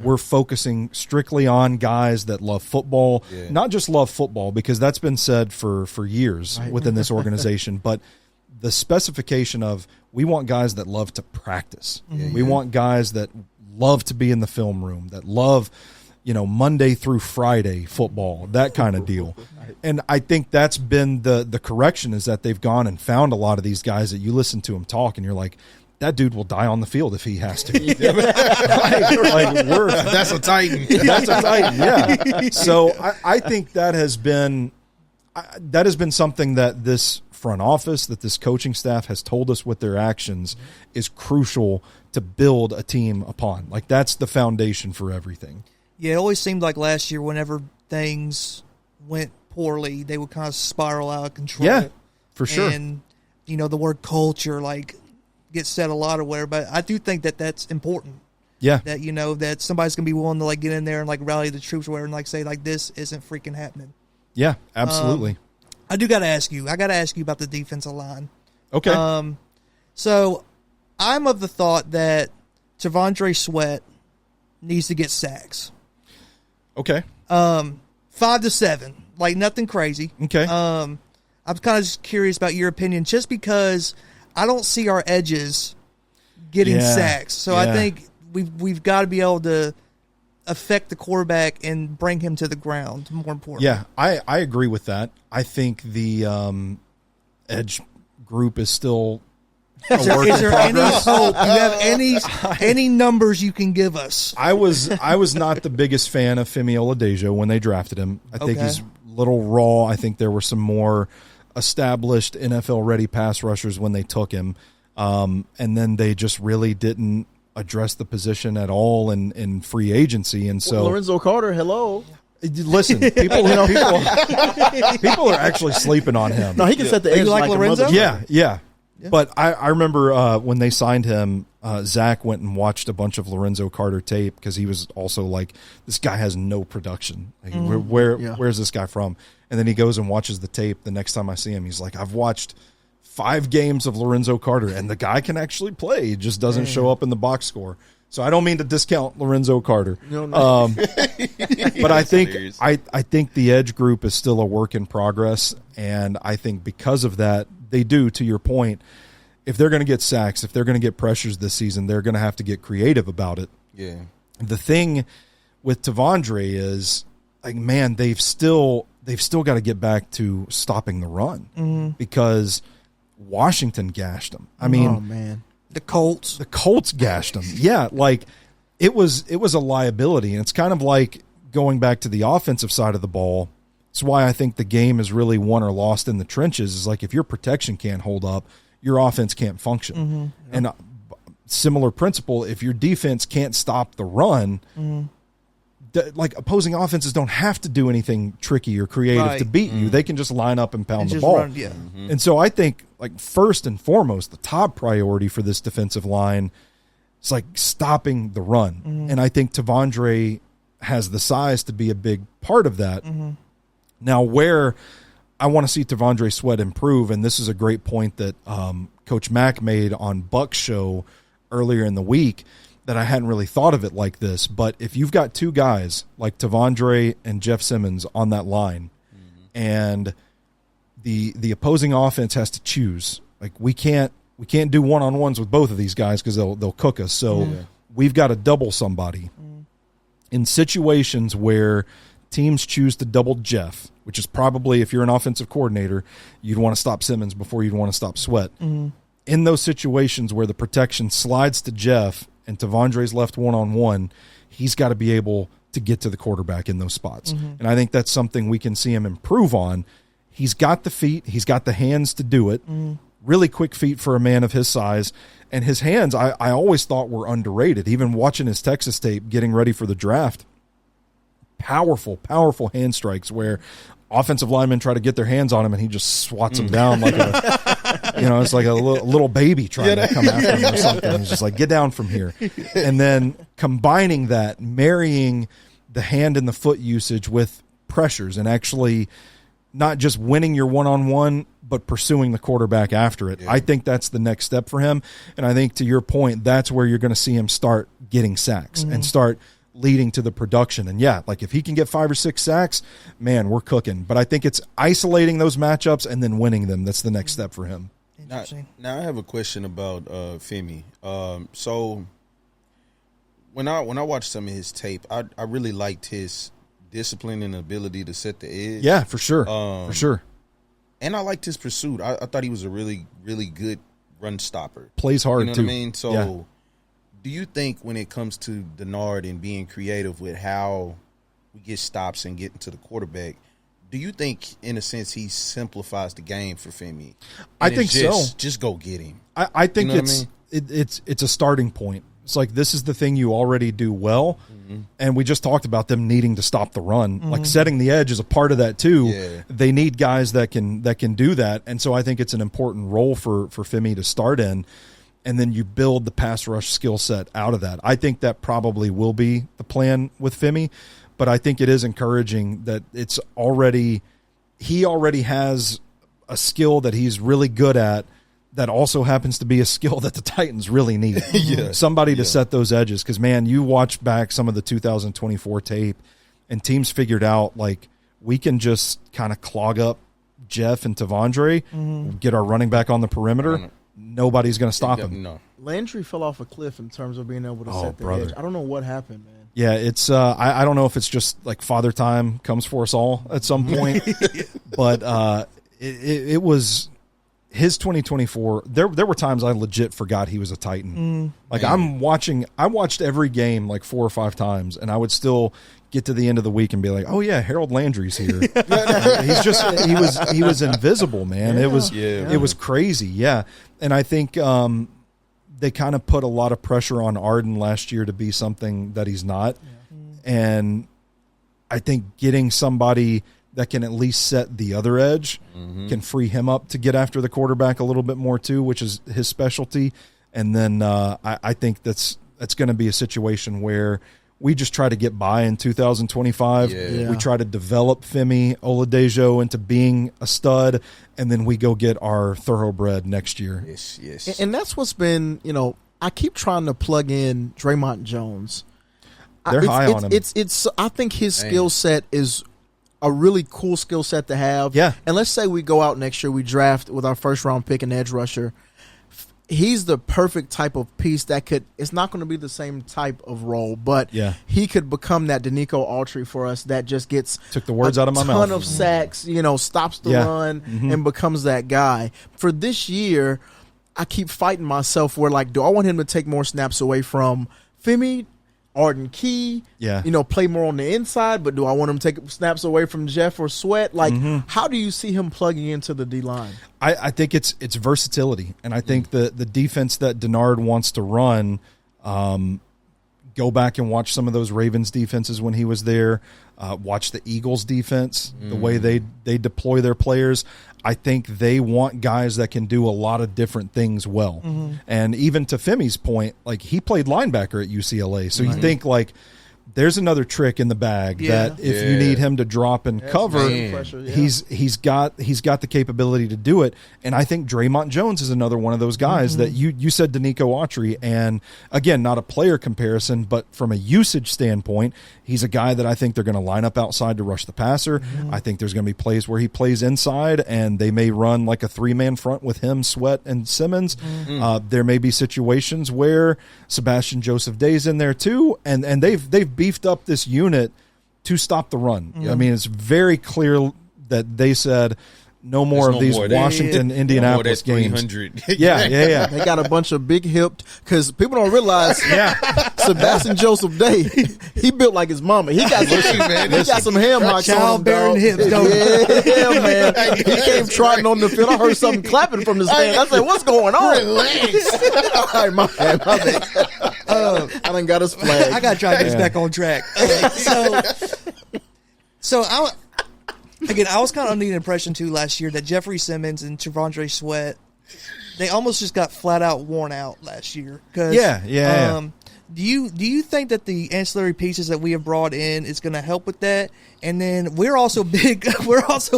We're focusing strictly on guys that love football, not just love football, because that's been said for years within this organization, but the specification of we want guys that love to practice. We want guys that love to be in the film room, that love, Monday through Friday football, that kind of deal. And I think that's been the correction, is that they've gone and found a lot of these guys that you listen to them talk and you're like, that dude will die on the field if he has to. That's a Titan. That's a Titan, yeah. So I think that has been something that this front office, that this coaching staff has told us with their actions is crucial to build a team upon. Like, that's the foundation for everything. Yeah, it always seemed like last year whenever things went poorly, they would kind of spiral out of control. Yeah, for sure. And, the word culture, gets said a lot of where, but I do think that that's important. Yeah. That, that somebody's going to be willing to, get in there and, rally the troops or whatever and, say, this isn't freaking happening. Yeah, absolutely. I do got to ask you. I got to ask you about the defensive line. Okay. So I'm of the thought that Tavandre Sweat needs to get sacks. Okay. 5 to 7, nothing crazy. Okay. I'm kind of just curious about your opinion, just because I don't see our edges getting sacks. So I think we've got to be able to affect the quarterback and bring him to the ground, more importantly. Yeah, I agree with that. I think the edge group is still a work Is in there any progress. hope? You have any numbers you can give us? I was not the biggest fan of Femi Oladejo when they drafted him. I think he's a little raw. I think there were some more established NFL-ready pass rushers when they took him, and then they just really didn't address the position at all in free agency. And so Lorenzo Carter, hello. Listen, people are actually sleeping on him. No, he can set the edge you like a Lorenzo? motherfucker. Yeah. But I remember when they signed him, Zach went and watched a bunch of Lorenzo Carter tape because he was also like, this guy has no production. Like, where's this guy from? And then he goes and watches the tape. The next time I see him, he's like, I've watched 5 games of Lorenzo Carter, and the guy can actually play. He just doesn't show up in the box score. So I don't mean to discount Lorenzo Carter. No. But I think I think the edge group is still a work in progress, and I think because of that, they do, to your point, if they're going to get sacks, if they're going to get pressures this season, they're going to have to get creative about it. Yeah. The thing with Tavandre is, man, they've still got to get back to stopping the run because Washington gashed them. I mean, oh man, the Colts gashed them. Yeah, it was a liability, and it's kind of like going back to the offensive side of the ball. It's why I think the game is really won or lost in the trenches. Is like if your protection can't hold up, your offense can't function. And similar principle, if your defense can't stop the run, opposing offenses don't have to do anything tricky or creative to beat you. They can just line up and pound the ball. Run, And so I think, first and foremost, the top priority for this defensive line is stopping the run. And I think Tavandre has the size to be a big part of that. Now, where I want to see Tavandre Sweat improve, and this is a great point that Coach Mack made on Buck's show earlier in the week, that I hadn't really thought of it like this, but if you've got 2 guys like Tavandre and Jeff Simmons on that line, and the opposing offense has to choose, we can't do one-on-ones with both of these guys because they'll cook us. So we've got to double somebody. In situations where teams choose to double Jeff, which is probably, if you're an offensive coordinator, you'd want to stop Simmons before you'd want to stop Sweat. In those situations where the protection slides to Jeff and Tavandre's left one-on-one, he's got to be able to get to the quarterback in those spots. And I think that's something we can see him improve on. He's got the feet. He's got the hands to do it. Really quick feet for a man of his size. And his hands, I always thought were underrated. Even watching his Texas tape, getting ready for the draft, powerful hand strikes where offensive linemen try to get their hands on him and he just swats them down like it's like a little baby trying to come after him or something. He's just like, get down from here. And then combining that, marrying the hand and the foot usage with pressures and actually not just winning your one-on-one, but pursuing the quarterback after it. I think that's the next step for him. And I think, to your point, that's where you're going to see him start getting sacks and start leading to the production. And if he can get 5 or 6 sacks, man, we're cooking. But I think it's isolating those matchups and then winning them. That's the next step for him. interesting. Now I have a question about Femi. So when I watched some of his tape, I really liked his discipline and ability to set the edge. Yeah, for sure. For sure. And I liked his pursuit. I thought he was a really, really good run stopper. Plays hard, you know too. what I mean? So do you think when it comes to Denard and being creative with how we get stops and get into the quarterback, do you think, in a sense, he simplifies the game for Femi? I think so. Just go get him. I think You know what I mean? it's a starting point. It's like, this is the thing you already do well, and we just talked about them needing to stop the run. Like, setting the edge is a part of that too. Yeah. They need guys that can do that, and so I think it's an important role for Femi to start in, and then you build the pass rush skill set out of that. I think that probably will be the plan with Femi, but I think it is encouraging that he already has a skill that he's really good at, that also happens to be a skill that the Titans really need. Somebody to set those edges. Because, man, you watch back some of the 2024 tape, and teams figured out, like, we can just kind of clog up Jeff and Tavandre, get our running back on the perimeter. Nobody's going to stop him. No. Landry fell off a cliff in terms of being able to set the brother. edge. I don't know what happened, man. Yeah, it's I don't know if it's just like father time comes for us all at some point, but it was his 2024. There were times I legit forgot he was a Titan. Like, I watched every game like 4 or 5 times, and I would still get to the end of the week and be like, oh yeah, Harold Landry's here. he was invisible, man. It was crazy. Yeah. And I think they kind of put a lot of pressure on Arden last year to be something that he's not. And I think getting somebody that can at least set the other edge can free him up to get after the quarterback a little bit more too, which is his specialty. And then I think that's going to be a situation where we just try to get by in 2025. We try to develop Femi Oladejo into being a stud, and then we go get our thoroughbred next year. Yes. And that's what's been, I keep trying to plug in Draymond Jones. They're high on him. I think his skill set is a really cool skill set to have. Yeah. And let's say we go out next year, we draft with our first round pick an edge rusher. He's the perfect type of piece that it's not going to be the same type of role, but he could become that Danico Autry for us that just gets took the words out of my mouth. A ton of sacks, stops the run and becomes that guy. For this year, I keep fighting myself where, like, do I want him to take more snaps away from Femi, Arden Key, play more on the inside, but do I want him to take snaps away from Jeff or Sweat? Like, how do you see him plugging into the D-line? I think it's versatility, and I think the defense that Denard wants to run, go back and watch some of those Ravens defenses when he was there, watch the Eagles defense, the way they deploy their players. I think they want guys that can do a lot of different things well. And even to Femi's point, like, he played linebacker at UCLA. So you think, like, there's another trick in the bag that if you need him to drop and cover, he's got the capability to do it. And I think Draymond Jones is another one of those guys that you said Danico Autry, and again, not a player comparison, but from a usage standpoint, he's a guy that I think they're going to line up outside to rush the passer. I think there's going to be plays where he plays inside, and they may run like a 3-man front with him, Sweat, and Simmons. There may be situations where Sebastian Joseph Day's in there too, and they've beefed up this unit to stop the run. I mean, it's very clear that they said no more of these Washington, Indianapolis games. Yeah. They got a bunch of big hipped, because people don't realize Sebastian Joseph Day, he built like his mama. He got some ham hocks on him, childbearing hips, don't yeah, man. He came trotting on the field. I heard something clapping from this man. I said, what's going on? Relax. All right, my bad. I done got us flagged. I got to try to get back on track. So I was kind of under the impression too last year that Jeffrey Simmons and Tavandre Sweat, they almost just got flat out worn out last year. Cause, Do you think that the ancillary pieces that we have brought in is going to help with that? And then we're also big proponents.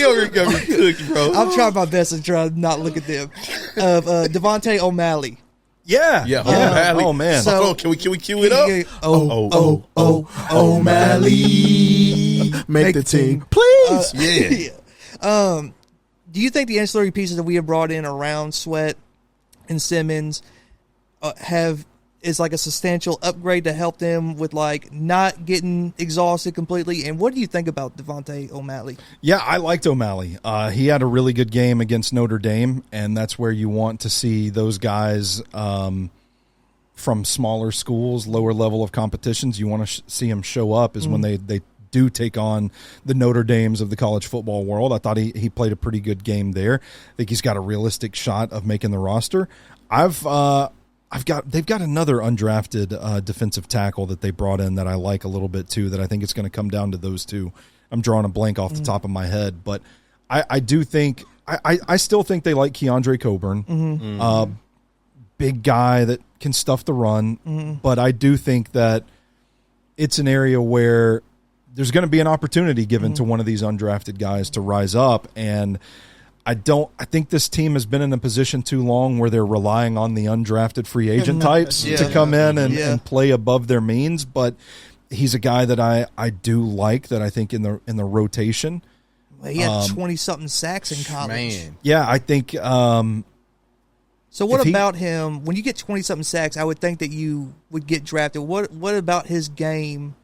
You're gonna be cooked, bro. I'm trying my best to try to not look at them. Of Devonte O'Malley. Oh man. So can we cue it up? O'Malley, make the team, please. Do you think the ancillary pieces that we have brought in around Sweat and Simmons is like a substantial upgrade to help them with like not getting exhausted completely? And what do you think about Devonte O'Malley? Yeah, I liked O'Malley. He had a really good game against Notre Dame, and that's where you want to see those guys from smaller schools, lower level of competitions. You want to see them show up is when they do take on the Notre Dames of the college football world. I thought he played a pretty good game there. I think he's got a realistic shot of making the roster. They've got another undrafted defensive tackle that they brought in that I like a little bit too, that I think it's going to come down to those two. I'm drawing a blank off the top of my head, but I do think I still think they like Keandre Coburn, big guy that can stuff the run, but I do think that it's an area where there's going to be an opportunity given to one of these undrafted guys to rise up, and I think this team has been in a position too long where they're relying on the undrafted free agent types to come in and play above their means. But he's a guy that I do like, that I think in the rotation. Well, he had 20-something sacks in college. Man. Yeah, I think. So what about him? When you get 20-something sacks, I would think that you would get drafted. What about his game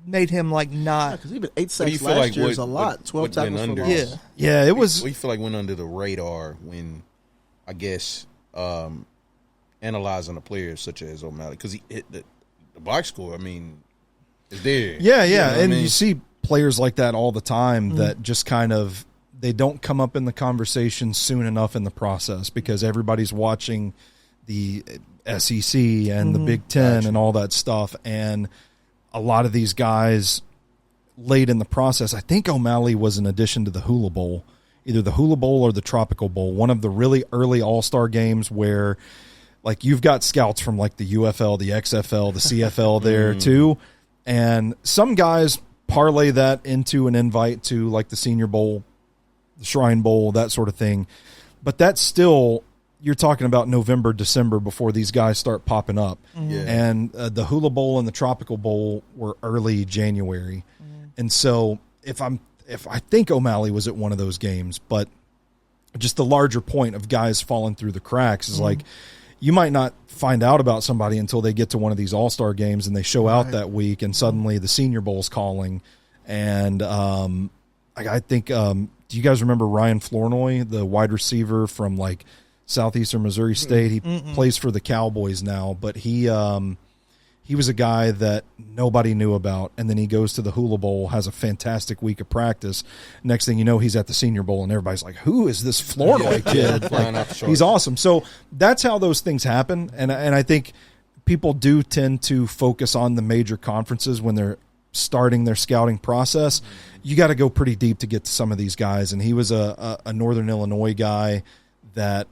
made him like not? Because even 8 sacks last year is a lot. 12 tackles for loss. Yeah, it was. What do you feel like went under the radar when, I guess, analyzing a player such as O'Malley, because he hit the box score? I mean, is there? Yeah, you know and I mean? you see players like that all the time that just kind of, they don't come up in the conversation soon enough in the process because everybody's watching the SEC and the Big Ten and all that stuff, and a lot of these guys late in the process. I think O'Malley was an addition to the Hula Bowl, either the Hula Bowl or the Tropical Bowl, one of the really early all-star games where, like, you've got scouts from like the UFL, the XFL, the CFL there too, and some guys parlay that into an invite to like the Senior Bowl, the Shrine Bowl, that sort of thing. But that's still, you're talking about November, December before these guys start popping up. Yeah. And the Hula Bowl and the Tropical Bowl were early January. And so I think O'Malley was at one of those games, but just the larger point of guys falling through the cracks is like, you might not find out about somebody until they get to one of these all-star games and they show out that week, and suddenly the Senior Bowl's calling. And I think, do you guys remember Ryan Flournoy, the wide receiver from like Southeastern Missouri State? He plays for the Cowboys now, but he was a guy that nobody knew about, and then he goes to the Hula Bowl, has a fantastic week of practice. Next thing you know, he's at the Senior Bowl, and everybody's like, who is this Flournoy kid? Like, he's awesome. So that's how those things happen, and I think people do tend to focus on the major conferences when they're starting their scouting process. You got to go pretty deep to get to some of these guys, and he was a Northern Illinois guy that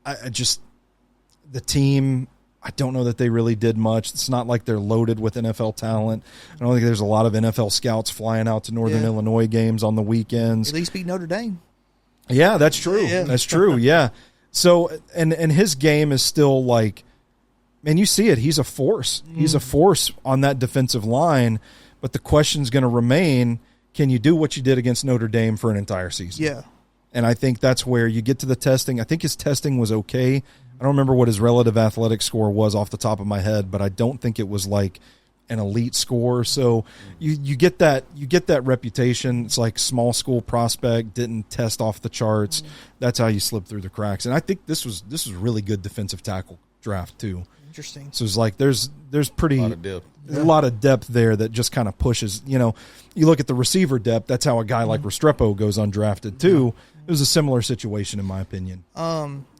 the team, I don't know that they really did much. It's not like they're loaded with NFL talent. I don't think there's a lot of NFL scouts flying out to Northern Illinois games on the weekends. At least beat Notre Dame. Yeah, that's true. Yeah. That's true, yeah. So, and his game is still like, man, you see it. He's a force. He's a force on that defensive line, but the question's going to remain, can you do what you did against Notre Dame for an entire season? Yeah. And I think that's where you get to the testing. I think his testing was okay. I don't remember what his relative athletic score was off the top of my head, but I don't think it was like an elite score. So you get that reputation. It's like small school prospect, didn't test off the charts. That's how you slip through the cracks. And I think this was really good defensive tackle draft too. Interesting. So it's like there's pretty a lot of depth there that just kind of pushes. You know, you look at the receiver depth. That's how a guy like Restrepo goes undrafted too. It was a similar situation in my opinion.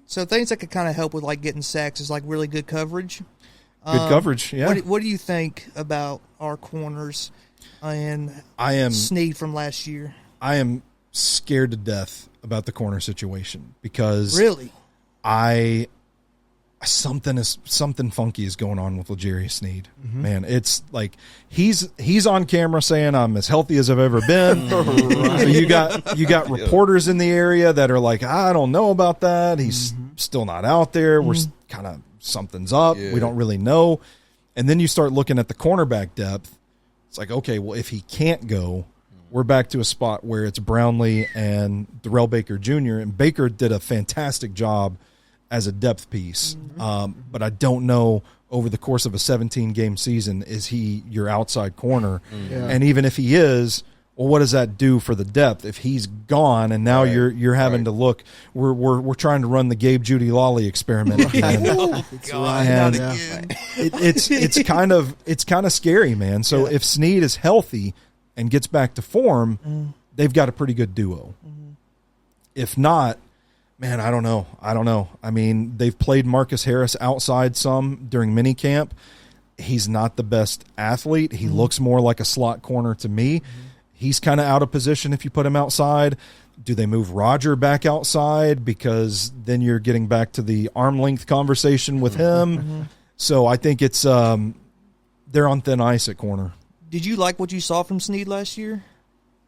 So things that could kind of help with like getting sacks is like really good coverage. Good coverage, yeah. What do you think about our corners and Sneed from last year? I am scared to death about the corner situation because really, something funky is going on with L'Jarius Sneed. Man, it's like he's on camera saying I'm as healthy as I've ever been. So you got reporters in the area that are like, I don't know about that. He's still not out there. We're kind of, something's up. We don't really know. And then you start looking at the cornerback depth. It's like, okay, well, if he can't go, we're back to a spot where it's Brownlee and Darrell Baker Jr., and Baker did a fantastic job as a depth piece. But I don't know, over the course of a 17-game season, is he your outside corner? Yeah. And even if he is, well, what does that do for the depth if he's gone and now you're having to look? We're trying to run the Gabe Judy Lawley experiment again. God, not again. It's kind of scary, man. So if Sneed is healthy and gets back to form, they've got a pretty good duo. If not, man, I don't know. I mean, they've played Marcus Harris outside some during minicamp. He's not the best athlete. He looks more like a slot corner to me. He's kind of out of position if you put him outside. Do they move Roger back outside? Because then you're getting back to the arm length conversation with him. So I think it's they're on thin ice at corner. Did you like what you saw from Sneed last year?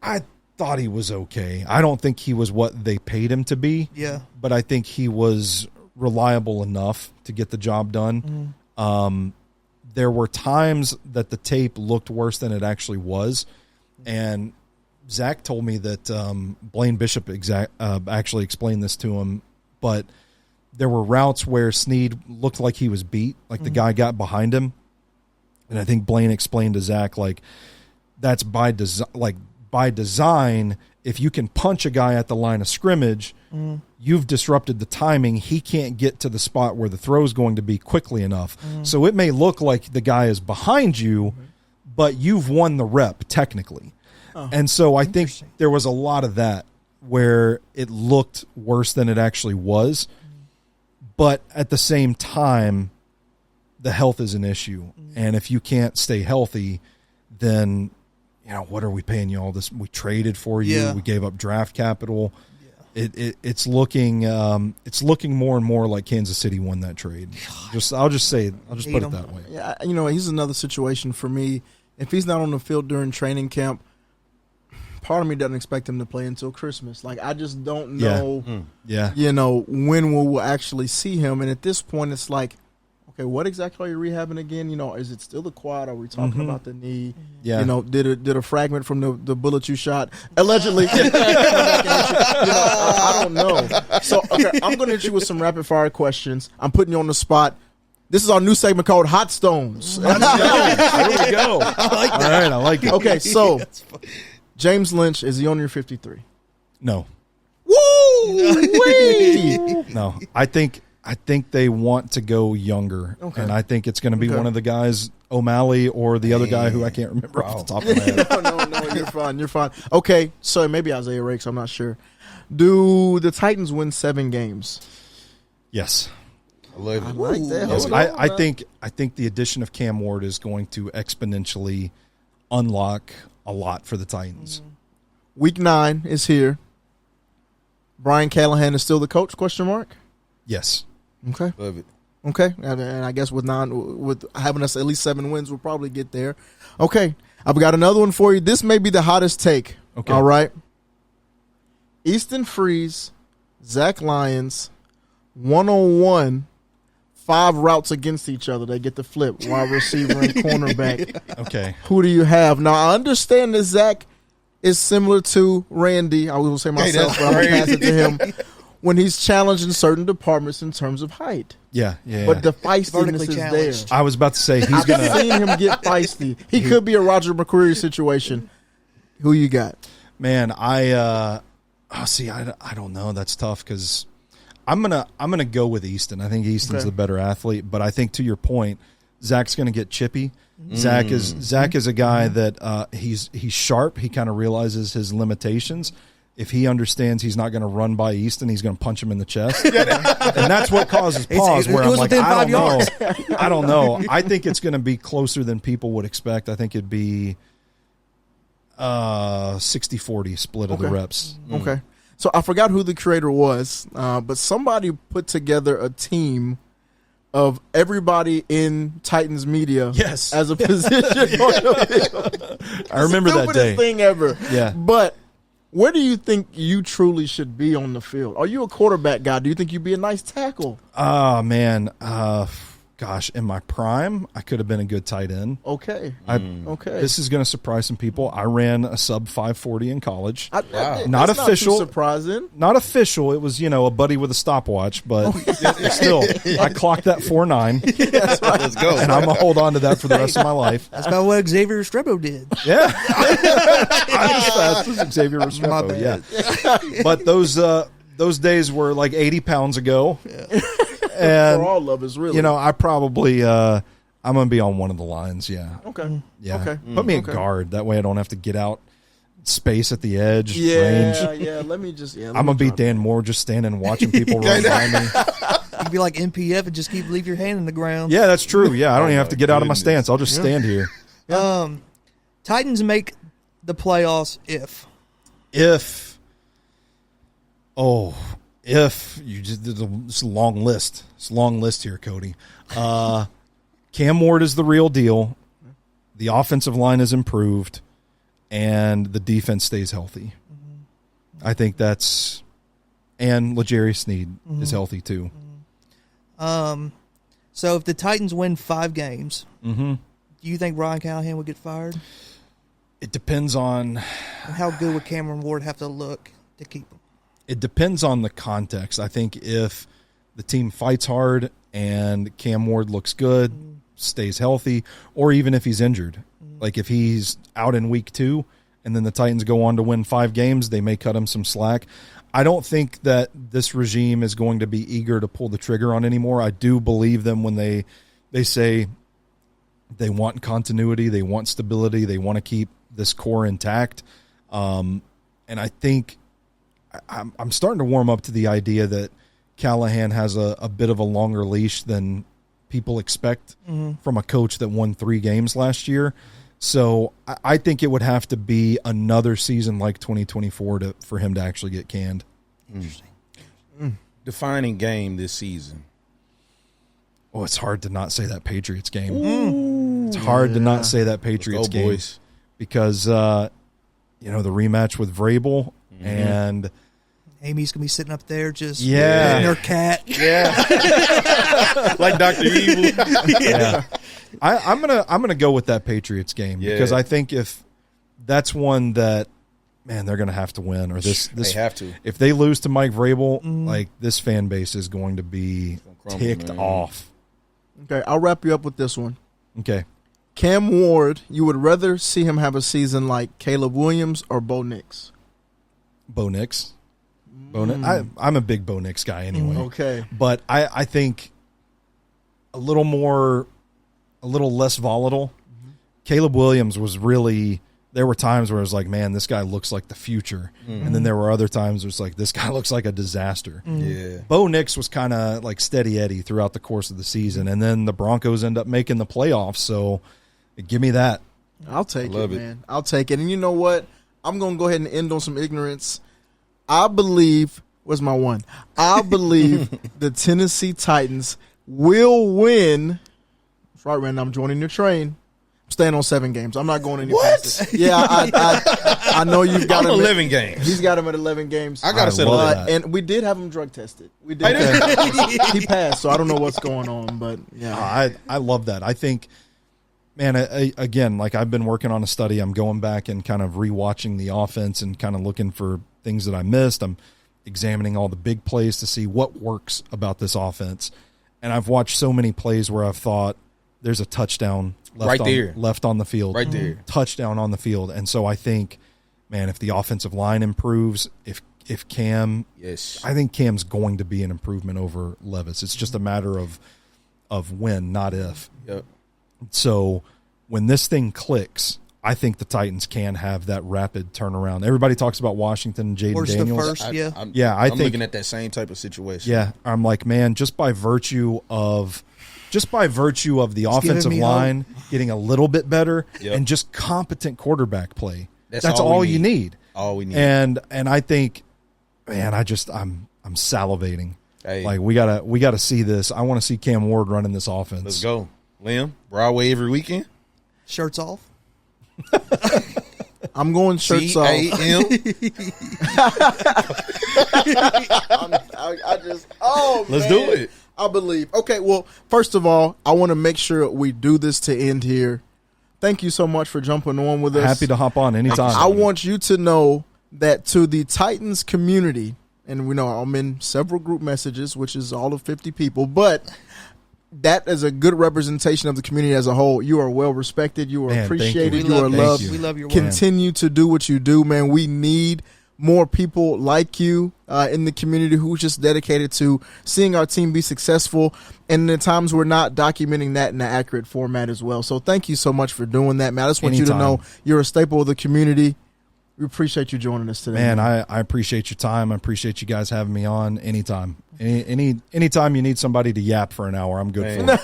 I thought he was okay. I don't think he was what they paid him to be. Yeah. But I think he was reliable enough to get the job done. There were times that the tape looked worse than it actually was. And Zach told me that Blaine Bishop actually explained this to him, but there were routes where Sneed looked like he was beat, like the guy got behind him. And I think Blaine explained to Zach, like, that's by design. If you can punch a guy at the line of scrimmage, you've disrupted the timing. He can't get to the spot where the throw is going to be quickly enough. So it may look like the guy is behind you, but you've won the rep technically. And so I think there was a lot of that where it looked worse than it actually was. But at the same time, the health is an issue. And if you can't stay healthy, then, what are we paying you all this? We traded for you. Yeah. We gave up draft capital. It's looking more and more like Kansas City won that trade. I'll just put it that way. Yeah, he's another situation for me. If he's not on the field during training camp, part of me doesn't expect him to play until Christmas. Like, I just don't know, when we'll actually see him. And at this point, it's like, okay, what exactly are you rehabbing again? Is it still the quad? Are we talking about the knee? Yeah. Did a fragment from the bullet you shot allegedly? I don't know. So, okay, I'm going to hit you with some rapid fire questions. I'm putting you on the spot. This is our new segment called Hot Stones. There we go. I like it. Okay, so James Lynch, is he on your 53? No. Woo! No. I think they want to go younger. Okay. And I think it's going to be one of the guys, O'Malley or the other guy who I can't remember off the top of my head. No, you're fine. Okay, so maybe Isaiah Rakes, I'm not sure. Do the Titans win 7 games? Yes. I love it. I like that. Yes, Hold on, I think the addition of Cam Ward is going to exponentially unlock a lot for the Titans. Week 9 is here. Brian Callahan is still the coach? ? Yes. Okay. Love it. Okay, and I guess with having us at least 7 wins, we'll probably get there. Okay, I've got another one for you. This may be the hottest take. Okay. All right. Easton Freeze, Zach Lyons, 1-on-1, 5 routes against each other. They get the flip, wide receiver and cornerback. Okay. Who do you have? Now, I understand that Zach is similar to Randy. I will say myself, but I'm going to pass it to him. When he's challenged in certain departments in terms of height. Yeah. But the feistiness is there. I was about to say he's I've going to. seen him get feisty. He could be a Roger McCreary situation. Who you got? Man, I don't know. That's tough because I'm gonna go with Easton. I think Easton's the better athlete, but I think to your point, Zach's gonna get chippy. Zach is a guy that he's sharp. He kind of realizes his limitations. If he understands he's not going to run by Easton, he's going to punch him in the chest, and that's what causes pause. Where I'm like, I don't know. I think it's going to be closer than people would expect. I think it'd be 60-40 split of the reps. Okay. So I forgot who the creator was, but somebody put together a team of everybody in Titans media as a position on the field. I remember that day. Stupidest thing ever. Yeah. But where do you think you truly should be on the field? Are you a quarterback guy? Do you think you'd be a nice tackle? Oh, man. Gosh, in my prime, I could have been a good tight end. Okay. Okay. This is going to surprise some people. I ran a sub 540 in college. Not Not official. Not too surprising. Not official. It was, a buddy with a stopwatch, but still, I clocked that 4.9. That's right. Let's go. And I'm going to hold on to that for the rest of my life. That's about what Xavier Restrepo did. Yeah. I was fast as Xavier My Restrepo, bad. yeah. But those days were like 80 pounds ago. Yeah. And, for all of us, really. I probably, I'm going to be on one of the lines, yeah. Okay. Yeah. Okay. Put me at Okay. guard. That way I don't have to get out space at the edge, Yeah, range. yeah. Let me just. Yeah, I'm going to be Dan Moore just standing and watching people run by me. You could be like MPF and just leave your hand in the ground. Yeah, that's true. Yeah, I don't even have to get out of my goodness. stance. I'll just stand here. Titans make the playoffs if you just, it's a long list. It's a long list here, Cody. Cam Ward is the real deal. The offensive line is improved, and the defense stays healthy. I think that's, and L'Jarius Sneed is healthy too. So if the Titans win 5 games, do you think Ryan Callahan would get fired? It depends on And how good would Cameron Ward have to look to keep him? It depends on the context. I think if the team fights hard and Cam Ward looks good, stays healthy, or even if he's injured, like if he's out in week 2 and then the Titans go on to win 5 games, they may cut him some slack. I don't think that this regime is going to be eager to pull the trigger on anymore. I do believe them when they say they want continuity, they want stability, they want to keep this core intact. And I think I'm starting to warm up to the idea that Callahan has a bit of a longer leash than people expect from a coach that won 3 games last year. So I think it would have to be another season like 2024 for him to actually get canned. Interesting. Defining game this season. Oh, it's hard to not say that Patriots game. It's hard to not say that Patriots game. Boys. Because, the rematch with Vrabel and – Amy's going to be sitting up there just Yeah. petting her cat. yeah, Like Dr. Evil. yeah. I'm gonna go with that Patriots game because I think if that's one that they're gonna have to win or this They have to. If they lose to Mike Vrabel, like this fan base is going to be ticked off. Okay, I'll wrap you up with this one. Okay, Cam Ward, you would rather see him have a season like Caleb Williams or Bo Nix? Bo Nix. I'm a big Bo Nix guy anyway. Okay. But I think a little less volatile. Caleb Williams was really, there were times where it was like, man, this guy looks like the future. And then there were other times where it's like, this guy looks like a disaster. Yeah. Bo Nix was kind of like steady Eddie throughout the course of the season. And then the Broncos end up making the playoffs. So give me that. I'll take Love it, it. man. I'll take it. And you know what? I'm going to go ahead and end on some ignorance. I believe, where's my one? I believe the Tennessee Titans will win. That's right, Randall. I'm joining your train. I'm staying on 7 games. I'm not going any past it. Yeah, I know you've got I'm him 11 games. He's got him at 11 games. I got to settle love that. that. And we did have him drug tested. We did. He passed, so I don't know what's going on, but yeah. I love that. I think, man, again, like I've been working on a study. I'm going back and kind of rewatching the offense and kind of looking for things that I missed. I'm examining all the big plays to see what works about this offense. And I've watched so many plays where I've thought there's a touchdown left on the field. Right there. Touchdown on the field. And so I think, man, if the offensive line improves, if Cam, Yes. I think Cam's going to be an improvement over Levis. It's just a matter of when, not if. Yep. So when this thing clicks, I think the Titans can have that rapid turnaround. Everybody talks about Washington and Jaden Where's Daniels. the first? I'm think looking at that same type of situation. Yeah, I'm like, man, just by virtue of the offensive me line getting a little bit better Yep. and just competent quarterback play. That's That's all all we you need. All we need. And I think, man, I'm salivating. Hey. Like we gotta see this. I want to see Cam Ward running this offense. Let's go. Liam, Broadway every weekend. Shirts off. I'm going shirts off. CAM. I just, oh, Let's man. do it. I believe. Okay, well, first of all, I want to make sure we do this to end here. Thank you so much for jumping on with us. Happy to hop on anytime. I want you to know that to the Titans community, and we know I'm in several group messages, which is all of 50 people, but that is a good representation of the community as a whole. You are well respected. You are appreciated. You are loved. We love your work. Continue to do what you do, man. We need more people like you in the community who's just dedicated to seeing our team be successful. And in times we're not documenting that in an accurate format as well. So thank you so much for doing that, man. I just want you to know you're a staple of the community. We appreciate you joining us today. Man, I appreciate your time. I appreciate you guys having me on anytime. Anytime you need somebody to yap for an hour, I'm good for it.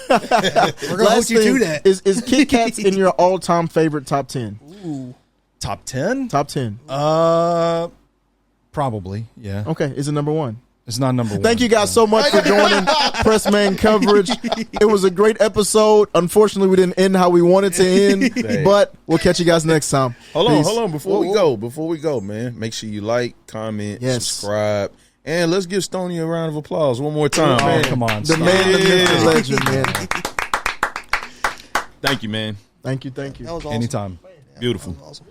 We're going to hold you to that. Is Kit Kats in your all-time favorite top 10? Ooh. Top 10? Top 10. Probably, yeah. Okay, is it number 1? It's not number 1. Thank you guys so much for joining Pressman coverage. It was a great episode. Unfortunately, we didn't end how we wanted to end, but we'll catch you guys next time. Hold on. Before we go, man, make sure you like, comment, subscribe, and let's give Stoney a round of applause one more time. Oh, man. come on. The man, the myth, the legend, man. Thank you, man. Thank you. That was awesome. Anytime. Beautiful. That was awesome.